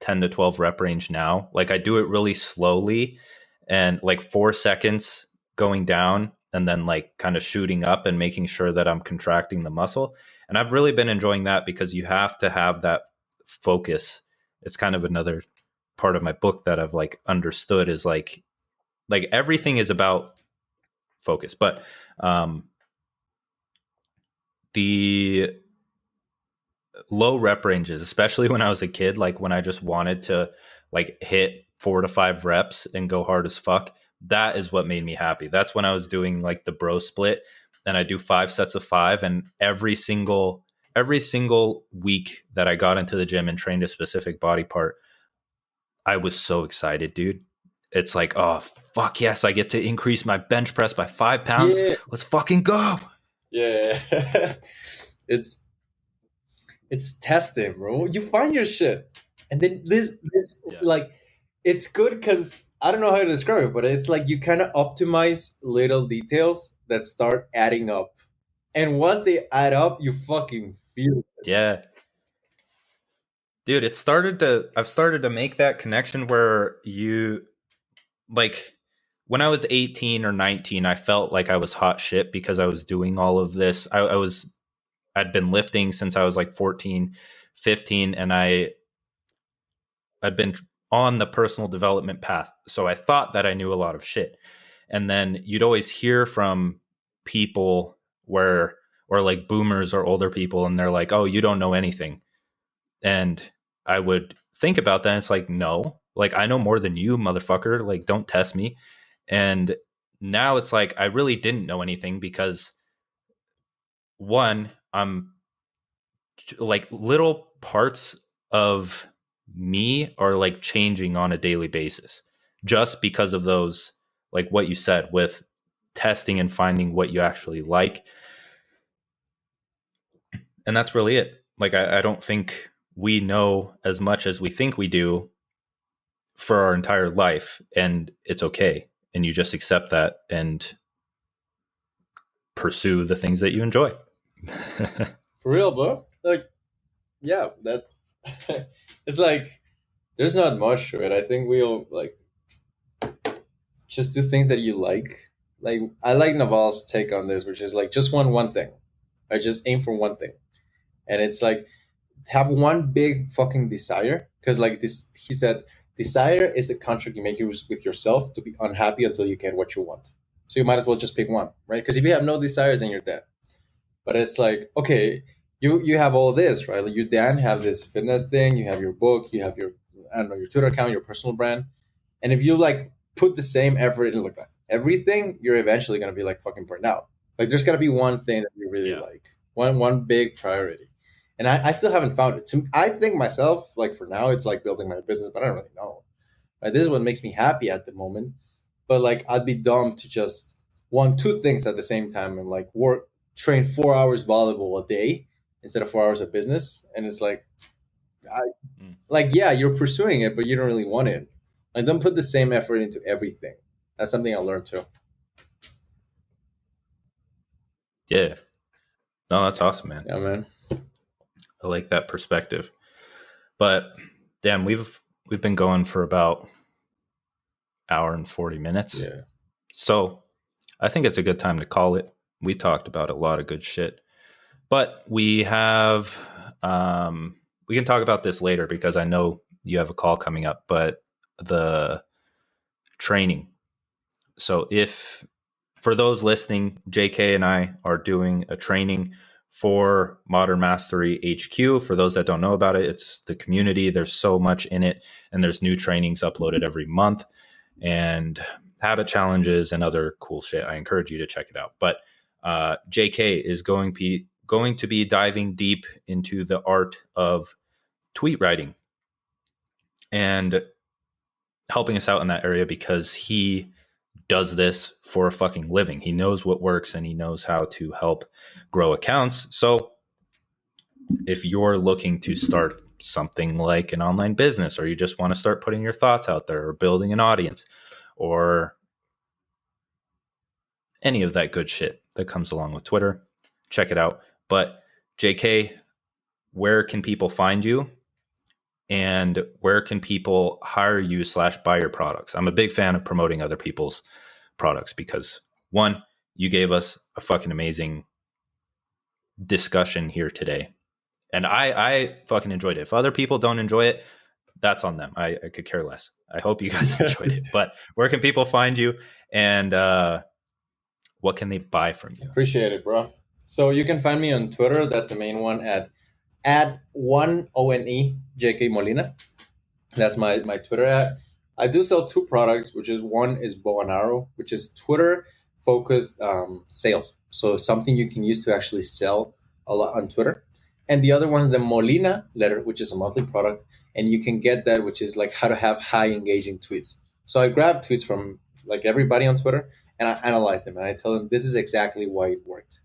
10 to 12 rep range now. Like I do it really slowly and like 4 seconds going down and then like kind of shooting up and making sure that I'm contracting the muscle. And I've really been enjoying that because you have to have that focus. It's kind of another part of my book that I've like understood is like everything is about focus. But um the low rep ranges, especially when I was a kid, like when I just wanted to like hit 4 to 5 reps and go hard as fuck. That is what made me happy. That's when I was doing like the bro split and I do 5 sets of 5 and every single week that I got into the gym and trained a specific body part, I was so excited, dude. It's like, oh fuck yes, I get to increase my bench press by 5 pounds. Yeah, Let's fucking go. yeah. it's it's testing, bro. You find your shit, and then this Yeah. like it's good because I don't know how to describe it, but it's like you kind of optimize little details that start adding up, and once they add up, you fucking feel it. Yeah. Dude, I've started to make that connection where you like when I was 18 or 19, I felt like I was hot shit because I was doing all of this. I'd been lifting since I was like 14, 15, and I'd been on the personal development path. So I thought that I knew a lot of shit. And then you'd always hear from people where or like boomers or older people and they're like, "Oh, you don't know anything." And I would think about that. And it's like, no, like I know more than you, motherfucker. Like, don't test me. And now it's like, I really didn't know anything because one, I'm like little parts of me are like changing on a daily basis just because of those, like what you said with testing and finding what you actually like. And that's really it. Like, I don't think we know as much as we think we do for our entire life, and it's okay. And you just accept that and pursue the things that you enjoy. For real, bro. Like, yeah, that it's like there's not much to it. I think we'll like just do things that you like. Like I like Naval's take on this, which is like just one thing. I just aim for one thing, and it's like have one big fucking desire. Because like this, he said, desire is a contract you make with yourself to be unhappy until you get what you want. So you might as well just pick one, right? Because if you have no desires, then you're dead. But it's like okay, you have all this, right? Like you then have this fitness thing, you have your book, you have your I don't know your Twitter account, your personal brand, and if you like put the same effort in like everything, you're eventually gonna be like fucking burned out. Like there's gotta be one thing that you really Yeah. like, one big priority. And I still haven't found it. I think myself, like for now, it's like building my business, but I don't really know. Right? This is what makes me happy at the moment. But like I'd be dumb to just want two things at the same time and like work train 4 hours volleyball a day instead of 4 hours of business. And it's like I Mm. like yeah, you're pursuing it, but you don't really want it. Like don't put the same effort into everything. That's something I learned too. Yeah. No, that's awesome, man. Yeah, man. I like that perspective. But damn, we've been going for about hour and 40 minutes. Yeah. So I think it's a good time to call it. We talked about a lot of good shit. But we have we can talk about this later because I know you have a call coming up, but the training. So if for those listening, JK and I are doing a training for Modern Mastery HQ. For those that don't know about it, it's the community. There's so much in it, and there's new trainings uploaded every month and habit challenges and other cool shit. I encourage you to check it out. But JK is going to be diving deep into the art of tweet writing and helping us out in that area because he does this for a fucking living. He knows what works and he knows how to help grow accounts. So if you're looking to start something like an online business, or you just want to start putting your thoughts out there or building an audience or any of that good shit that comes along with Twitter, check it out. But JK, where can people find you? And where can people hire you / buy your products? I'm a big fan of promoting other people's products because one, you gave us a fucking amazing discussion here today. And I fucking enjoyed it. If other people don't enjoy it, that's on them. I could care less. I hope you guys enjoyed it. But where can people find you and what can they buy from you? Appreciate it, bro. So you can find me on Twitter. That's the main one at one ONE JK Molina. That's my Twitter at. I do sell two products, which is one is Bow and Arrow, which is Twitter focused sales. So something you can use to actually sell a lot on Twitter. And the other one is the Molina letter, which is a monthly product, and you can get that, which is like how to have high engaging tweets. So I grab tweets from like everybody on Twitter and I analyze them and I tell them this is exactly why it worked.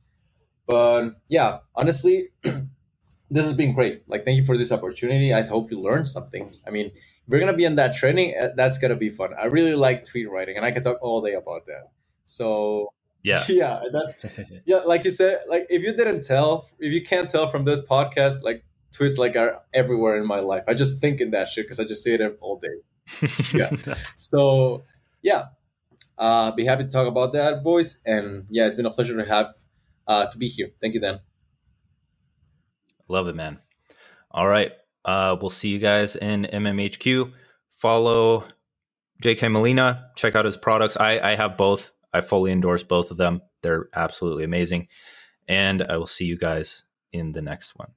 But yeah, honestly, this has been great. Like, thank you for this opportunity. I hope you learned something. I mean, if we're gonna be in that training, that's gonna be fun. I really like tweet writing, and I can talk all day about that. So, Yeah. yeah, that's yeah. Like you said, like if you can't tell from this podcast, like tweets like are everywhere in my life. I just think in that shit because I just say it all day. Yeah. So, yeah, be happy to talk about that, boys. And yeah, it's been a pleasure to be here. Thank you, Dan. Love it, man. All right. We'll see you guys in MMHQ. Follow JK Molina. Check out his products. I have both. I fully endorse both of them. They're absolutely amazing. And I will see you guys in the next one.